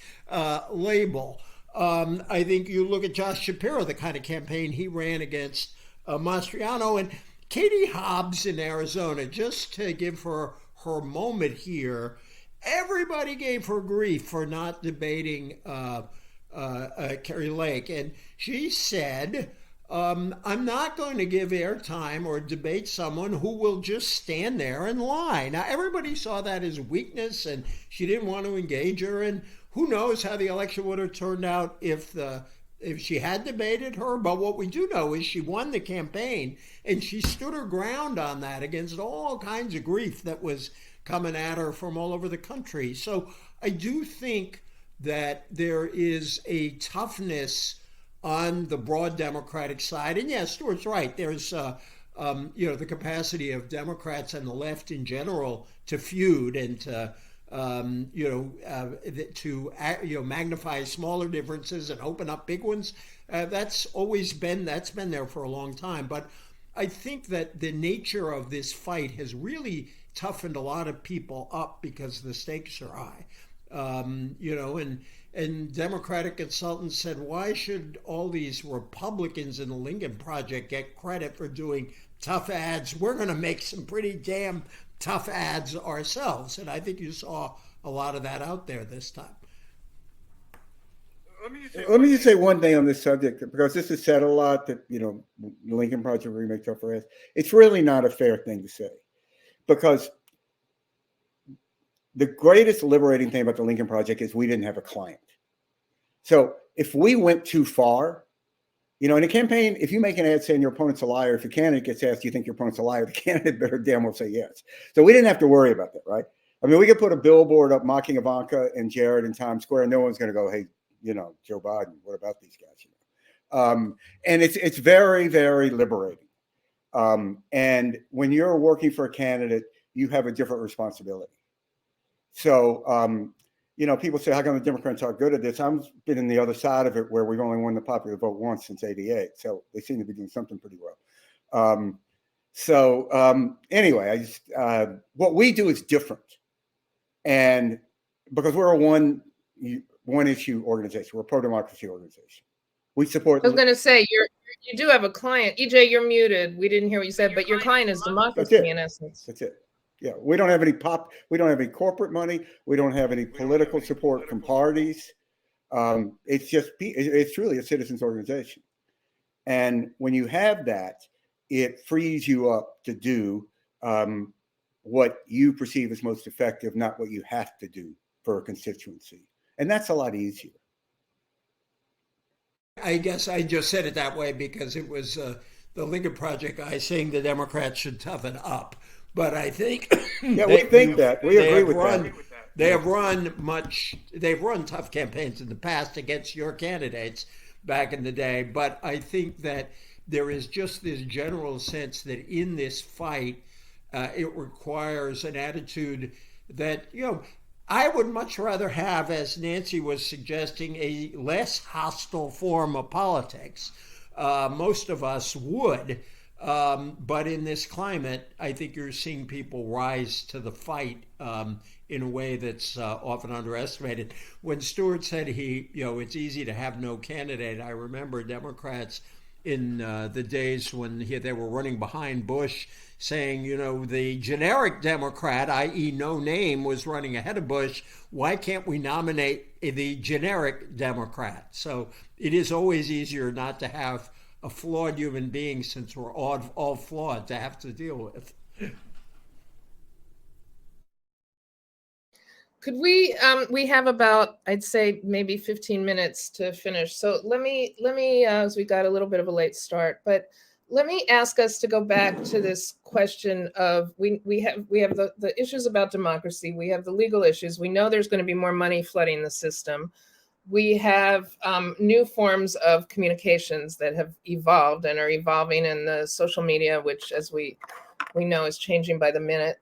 label. I think you look at Josh Shapiro, the kind of campaign he ran against Mastriano, and Katie Hobbs in Arizona, just to give her moment here. Everybody gave her grief for not debating Carrie Lake, and she said, I'm not going to give airtime or debate someone who will just stand there and lie. Now, everybody saw that as weakness, and she didn't want to engage her, and who knows how the election would have turned out if she had debated her. But what we do know is she won the campaign, and she stood her ground on that against all kinds of grief that was coming at her from all over the country. So I do think that there is a toughness on the broad Democratic side. And yes, Stuart's right. There's the capacity of Democrats and the left in general to feud and to magnify smaller differences and open up big ones. That's been there for a long time. But I think that the nature of this fight has really toughened a lot of people up because the stakes are high. And Democratic consultants said, why should all these Republicans in the Lincoln Project get credit for doing tough ads? We're going to make some pretty damn tough ads ourselves. And I think you saw a lot of that out there this time. Let me just say one thing on this subject, because this is said a lot, that, the Lincoln Project really make tougher ads. It's really not a fair thing to say, because the greatest liberating thing about the Lincoln Project is we didn't have a client. So if we went too far, in a campaign, if you make an ad saying your opponent's a liar, if your candidate gets asked, do you think your opponent's a liar? The candidate better damn well say yes. So we didn't have to worry about that, right? I mean, we could put a billboard up mocking Ivanka and Jared in Times Square, and no one's going to go, hey, Joe Biden, what about these guys? And it's very, very liberating. And when you're working for a candidate, you have a different responsibility. So, people say, how come the Democrats aren't good at this? I've been in the other side of it, where we've only won the popular vote once since '88. So they seem to be doing something pretty well. Anyway, I just, what we do is different. And because we're a one issue organization, we're a pro-democracy organization. We support. I was going to say, you do have a client. EJ, you're muted. We didn't hear what you said, but your client is democracy in essence. That's it. Yeah, we don't have any we don't have any corporate money. We don't have any political support from parties. It's truly a citizens organization. And when you have that, it frees you up to do what you perceive as most effective, not what you have to do for a constituency. And that's a lot easier. I guess I just said it that way because it was the Lincoln Project guy saying the Democrats should toughen up. But I think we think that. We agree with that. They've run tough campaigns in the past against your candidates back in the day. But I think that there is just this general sense that in this fight, it requires an attitude that, I would much rather have, as Nancy was suggesting, a less hostile form of politics. Most of us would. But in this climate, I think you're seeing people rise to the fight in a way that's often underestimated. When Stuart said it's easy to have no candidate, I remember Democrats in the days when they were running behind Bush saying, the generic Democrat, i.e. no name, was running ahead of Bush. Why can't we nominate the generic Democrat? So it is always easier not to have a flawed human being, since we're all flawed, to have to deal with. Could we have about, I'd say maybe 15 minutes to finish. So let me, as we got a little bit of a late start, but let me ask us to go back to this question of, we have the issues about democracy. We have the legal issues. We know there's going to be more money flooding the system. We have new forms of communications that have evolved and are evolving in the social media, which, as we know, is changing by the minute.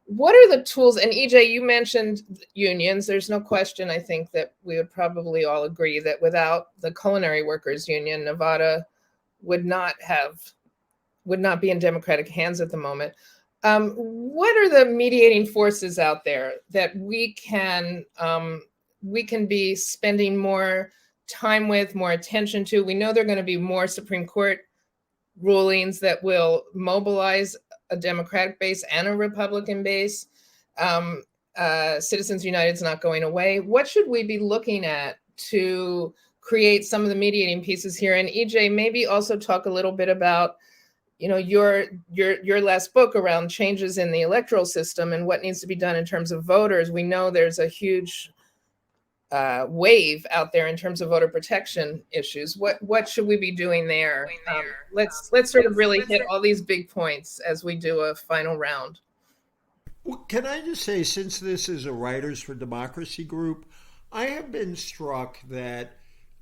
What are the tools? And EJ, you mentioned unions. There's no question, I think, that we would probably all agree that without the Culinary Workers Union, Nevada would not be in Democratic hands at the moment. What are the mediating forces out there that we can be spending more time with, more attention to? We know there are going to be more Supreme Court rulings that will mobilize a Democratic base and a Republican base. Citizens United is not going away. What should we be looking at to create some of the mediating pieces here? And EJ, maybe also talk a little bit about, your last book around changes in the electoral system and what needs to be done in terms of voters. We know there's a huge wave out there in terms of voter protection issues. What should we be doing there? Let's sort of really hit all these big points as we do a final round. Well, can I just say, since this is a Writers for Democracy group, I have been struck that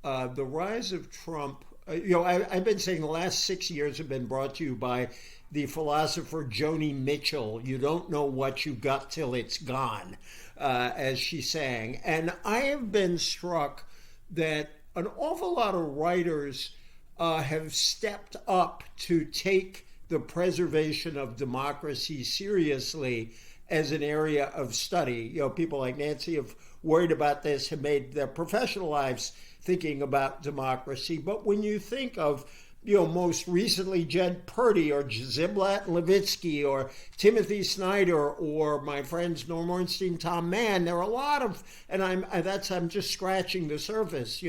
the rise of Trump, I've been saying the last 6 years have been brought to you by the philosopher Joni Mitchell. You don't know what you got till it's gone, as she sang. And I have been struck that an awful lot of writers have stepped up to take the preservation of democracy seriously as an area of study. People like Nancy have worried about this, have made their professional lives thinking about democracy. But when you think of most recently Jen Purdy or Ziblatt Levitsky or Timothy Snyder or my friends Norm Ornstein, Tom Mann, there are a lot of, and I'm just scratching the surface,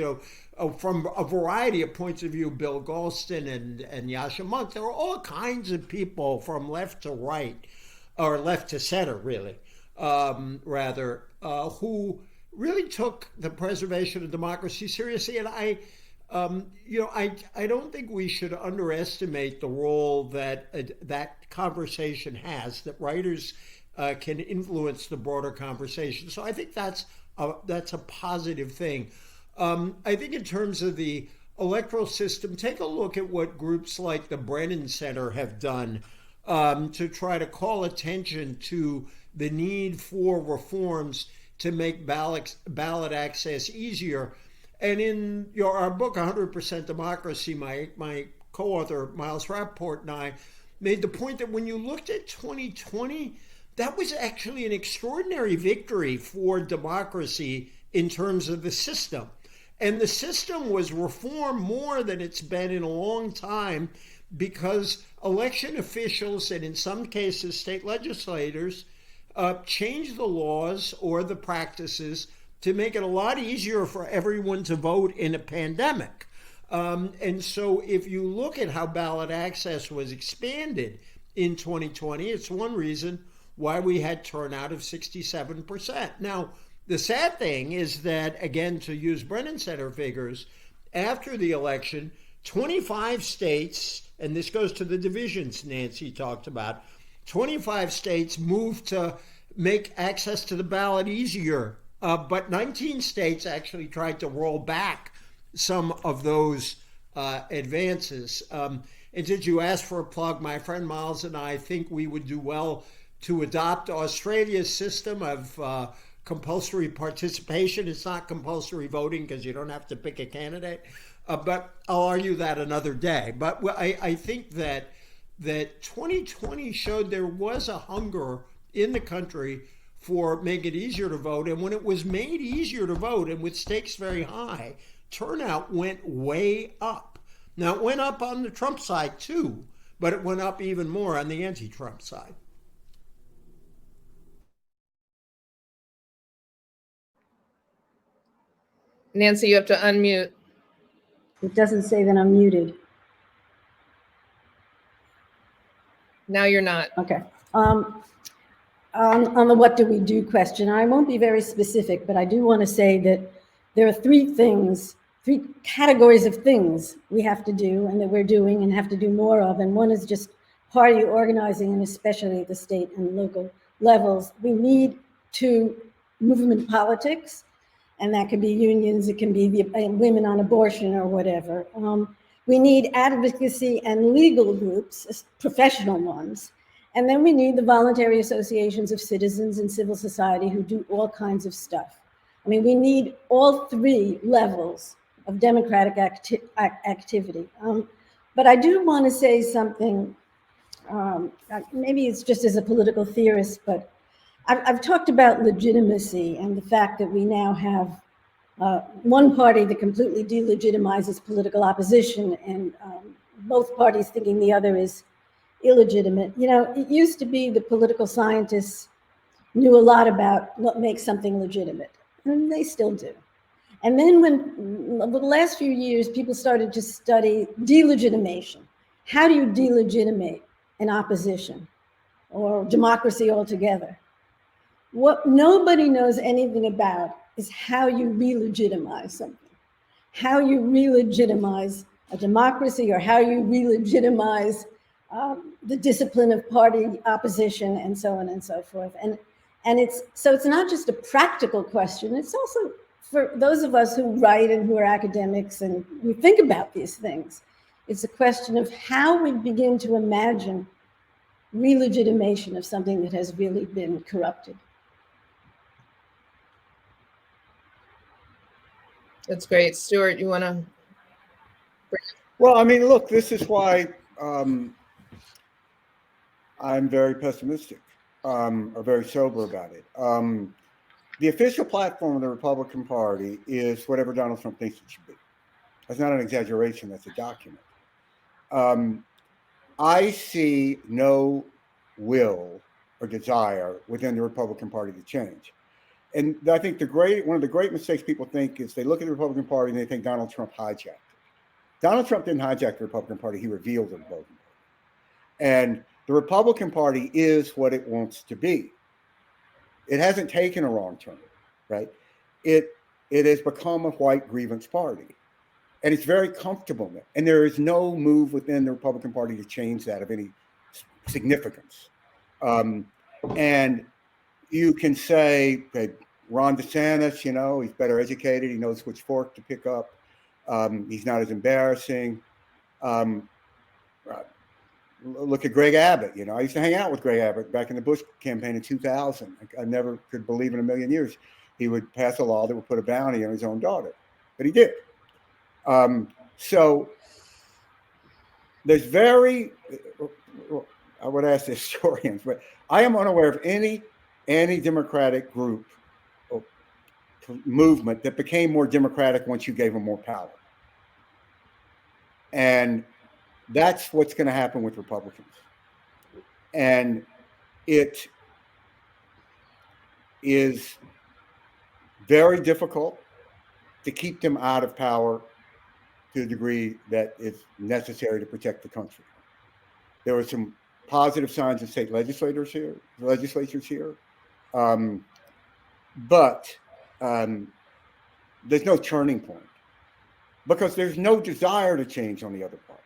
from a variety of points of view, Bill Galston and Yasha Monk. There are all kinds of people from left to right, or left to center, really, who really took the preservation of democracy seriously. And I don't think we should underestimate the role that that conversation has, that writers can influence the broader conversation. So I think that's a positive thing. I think in terms of the electoral system, take a look at what groups like the Brennan Center have done to try to call attention to the need for reforms to make ballot access easier. And in our book, 100% Democracy, my co-author, Miles Rappaport, and I made the point that when you looked at 2020, that was actually an extraordinary victory for democracy in terms of the system. And the system was reformed more than it's been in a long time, because election officials, and in some cases state legislators, changed the laws or the practices to make it a lot easier for everyone to vote in a pandemic. And so if you look at how ballot access was expanded in 2020, it's one reason why we had turnout of 67%. Now, the sad thing is that, again, to use Brennan Center figures, after the election, 25 states, and this goes to the divisions Nancy talked about, 25 states moved to make access to the ballot easier. But 19 states actually tried to roll back some of those advances. And since you asked for a plug, my friend Miles and I think we would do well to adopt Australia's system of compulsory participation. It's not compulsory voting because you don't have to pick a candidate. But I'll argue that another day. But I think that 2020 showed there was a hunger in the country for making it easier to vote. And when it was made easier to vote, and with stakes very high, turnout went way up. Now, it went up on the Trump side too, but it went up even more on the anti-Trump side. Nancy, you have to unmute. It doesn't say that I'm muted. Now you're not. Okay. On the what do we do question, I won't be very specific, but I do want to say that there are three categories of things we have to do and that we're doing and have to do more of. And one is just party organizing, and especially at the state and local levels. We need to movement politics, and that can be unions, it can be the women on abortion or whatever. We need advocacy and legal groups, professional ones. And then we need the voluntary associations of citizens and civil society who do all kinds of stuff. I mean, we need all three levels of democratic activity. But I do want to say something, maybe it's just as a political theorist, but I've talked about legitimacy and the fact that we now have one party that completely delegitimizes political opposition, and both parties thinking the other is illegitimate. You know, it used to be the political scientists knew a lot about what makes something legitimate, and they still do. And then when, over the last few years, people started to study delegitimation. How do you delegitimate an opposition or democracy altogether? What nobody knows anything about is how you re-legitimize something, how you re-legitimize a democracy, or how you re-legitimize the discipline of party opposition, and so on and so forth. And it's not just a practical question, it's also for those of us who write and who are academics and who think about these things, it's a question of how we begin to imagine re-legitimation of something that has really been corrupted. That's great. Stuart, you want to? Well, I mean, look, this is why I'm very pessimistic, or very sober about it. The official platform of the Republican Party is whatever Donald Trump thinks it should be. That's not an exaggeration, that's a document. I see no will or desire within the Republican Party to change. And I think one of the great mistakes people think is they look at the Republican Party and they think Donald Trump hijacked it. Donald Trump didn't hijack the Republican Party, he revealed the Republican Party. And the Republican Party is what it wants to be. It hasn't taken a wrong turn, right? It has become a white grievance party. And it's very comfortable now. And there is no move within the Republican Party to change that of any significance. And you can say that Ron DeSantis, you know, he's better educated. He knows which fork to pick up. He's not as embarrassing. Look at Greg Abbott. You know, I used to hang out with Greg Abbott back in the Bush campaign in 2000. I never could believe in a million years he would pass a law that would put a bounty on his own daughter, but he did. So there's I would ask the historians, but I am unaware of any democratic group or movement that became more democratic once you gave them more power. And that's what's going to happen with Republicans. And it is very difficult to keep them out of power to the degree that is necessary to protect the country. There were some positive signs in state legislatures here, but there's no turning point because there's no desire to change on the other part.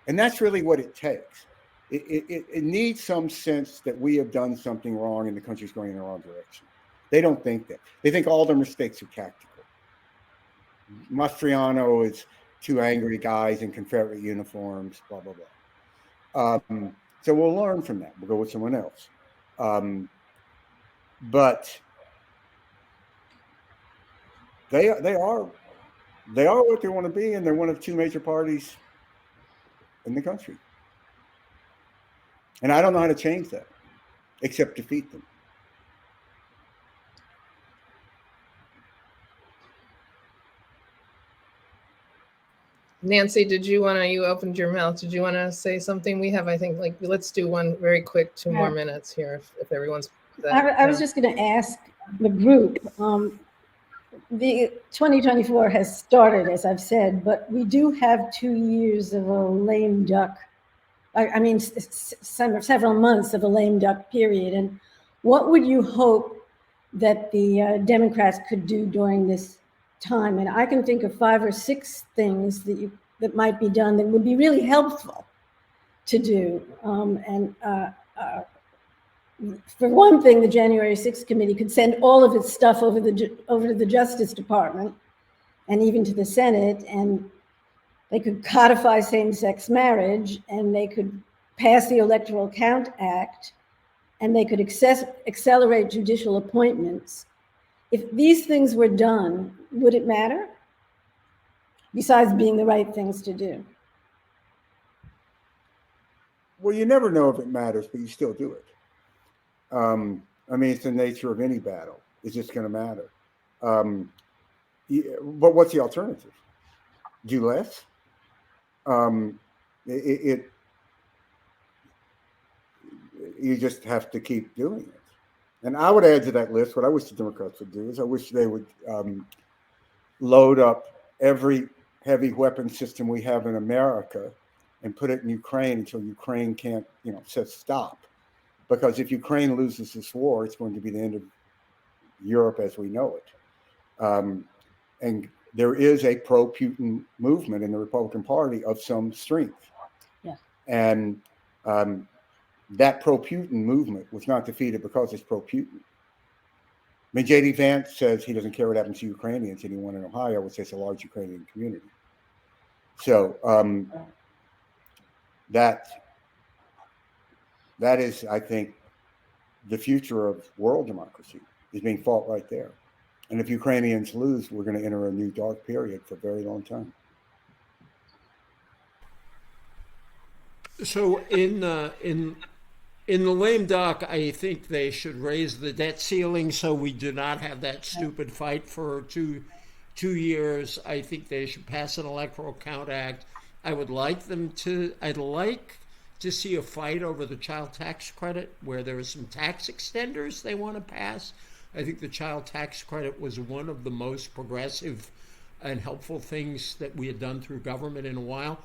And that's really what it takes. It needs some sense that we have done something wrong and the country's going in the wrong direction. They don't think that. They think all their mistakes are tactical. Mastriano is two angry guys in Confederate uniforms, blah, blah, blah. So we'll learn from that. We'll go with someone else. But they are what they want to be, and they're one of two major parties in the country. And I don't know how to change that, except defeat them. Nancy, you opened your mouth. Did you want to say something? We have, I think, let's do one very quick, 2 more minutes here if everyone's. I was just going to ask the group. The 2024 has started, as I've said, but we do have 2 years of a lame duck several months of a lame duck period. And what would you hope that the Democrats could do during this time? And I can think of 5 or 6 things that might be done that would be really helpful to do. For one thing, the January 6th committee could send all of its stuff over to the Justice Department and even to the Senate, and they could codify same-sex marriage, and they could pass the Electoral Count Act, and they could accelerate judicial appointments. If these things were done, would it matter? Besides being the right things to do. Well, you never know if it matters, but you still do it. I mean, it's the nature of any battle. It's just going to matter. But what's the alternative? Do less? You just have to keep doing it. And I would add to that list, what I wish the Democrats would do is I wish they would load up every heavy weapon system we have in America and put it in Ukraine until Ukraine can't, says stop. Because if Ukraine loses this war, it's going to be the end of Europe as we know it. And there is a pro-Putin movement in the Republican Party of some strength. Yeah. And that pro-Putin movement was not defeated because it's pro-Putin. I mean, J.D. Vance says he doesn't care what happens to Ukrainians, anyone in Ohio, which is a large Ukrainian community. So that is, I think, the future of world democracy is being fought right there. And if Ukrainians lose, we're going to enter a new dark period for a very long time. So in the lame duck, I think they should raise the debt ceiling so we do not have that stupid fight for two years. I think they should pass an Electoral Count Act. I'd like to see a fight over the child tax credit where there are some tax extenders they want to pass. I think the child tax credit was one of the most progressive and helpful things that we had done through government in a while.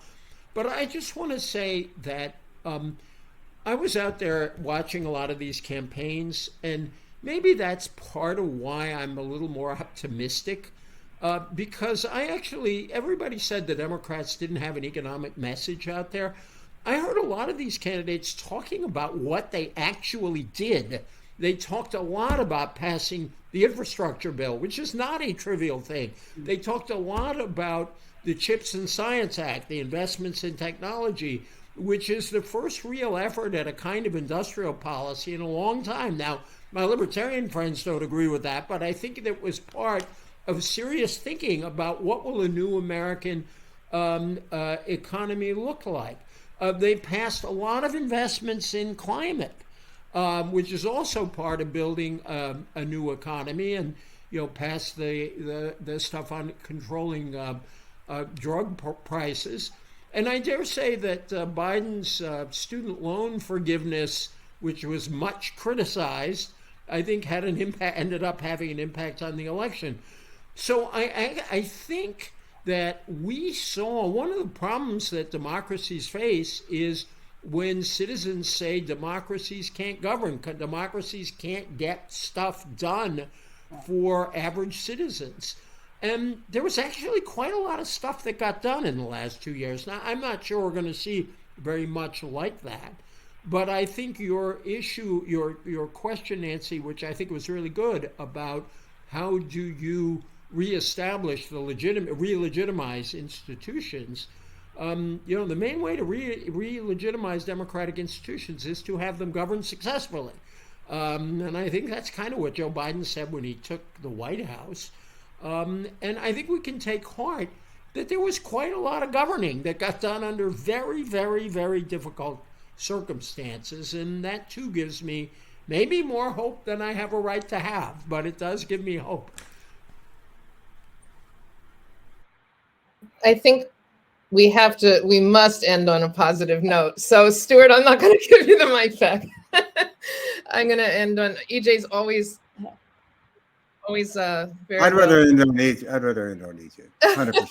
But I just want to say that I was out there watching a lot of these campaigns, and maybe that's part of why I'm a little more optimistic, because everybody said the Democrats didn't have an economic message out there. I heard a lot of these candidates talking about what they actually did. They talked a lot about passing the infrastructure bill, which is not a trivial thing. They talked a lot about the CHIPS and Science Act, the investments in technology, which is the first real effort at a kind of industrial policy in a long time. Now, my libertarian friends don't agree with that, but I think that was part of serious thinking about what will a new American economy look like. They passed a lot of investments in climate, which is also part of building a new economy, and passed the stuff on controlling drug prices. And I dare say that Biden's student loan forgiveness, which was much criticized, I think had an impact, ended up having an impact on the election. So I think that we saw one of the problems that democracies face is when citizens say democracies can't govern, democracies can't get stuff done for average citizens. And there was actually quite a lot of stuff that got done in the last 2 years. Now, I'm not sure we're going to see very much like that. But I think your issue, your question, Nancy, which I think was really good about how do you reestablish re-legitimize institutions. The main way to re-legitimize democratic institutions is to have them govern successfully. And I think that's kind of what Joe Biden said when he took the White House. And I think we can take heart that there was quite a lot of governing that got done under very, very, very difficult circumstances. And that too gives me maybe more hope than I have a right to have, but it does give me hope. I think we must end on a positive note. So Stuart, I'm not going to give you the mic back. I'm going to end on, EJ's always very I'd rather end on EJ, 100%.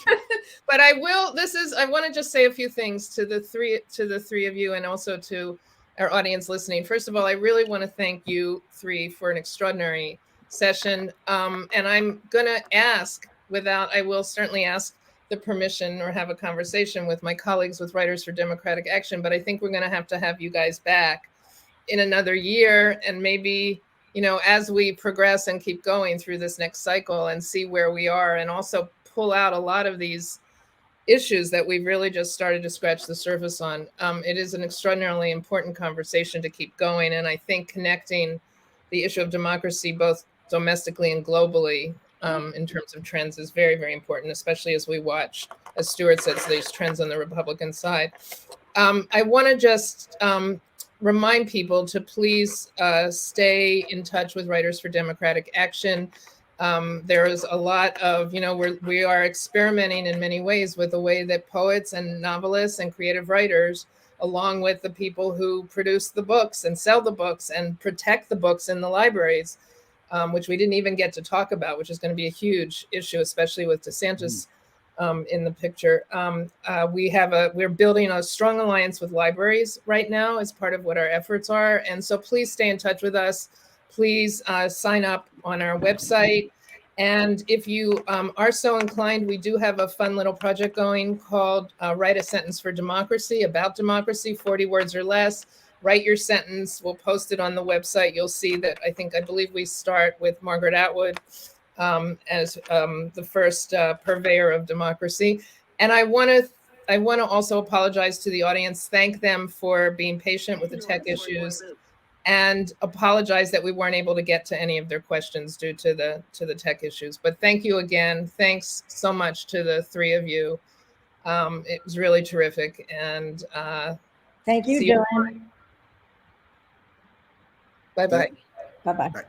But I will. I want to just say a few things to the three of you, and also to our audience listening. First of all, I really want to thank you three for an extraordinary session. And I'm going to ask, I will certainly ask the permission or have a conversation with my colleagues with Writers for Democratic Action. But I think we're going to have you guys back in another year, and maybe, as we progress and keep going through this next cycle and see where we are, and also pull out a lot of these issues that we've really just started to scratch the surface on. It is an extraordinarily important conversation to keep going. And I think connecting the issue of democracy, both domestically and globally, in terms of trends, is very, very important, especially as we watch, as Stuart says, these trends on the Republican side. I want to just remind people to please stay in touch with Writers for Democratic Action. There is a lot of, we are experimenting in many ways with the way that poets and novelists and creative writers, along with the people who produce the books and sell the books and protect the books in the libraries, which we didn't even get to talk about, which is going to be a huge issue, especially with DeSantis in the picture. We're building a strong alliance with libraries right now as part of what our efforts are. And so please stay in touch with us. Please sign up on our website. And if you are so inclined, we do have a fun little project going called Write a Sentence for Democracy, about democracy, 40 words or less. Write your sentence. We'll post it on the website. You'll see that I believe we start with Margaret Atwood as the first purveyor of democracy. And I want to also apologize to the audience, thank them for being patient with the tech issues, and apologize that we weren't able to get to any of their questions due to the tech issues. But thank you again. Thanks so much to the three of you. It was really terrific. And thank you, Dionne. Bye-bye. Bye-bye.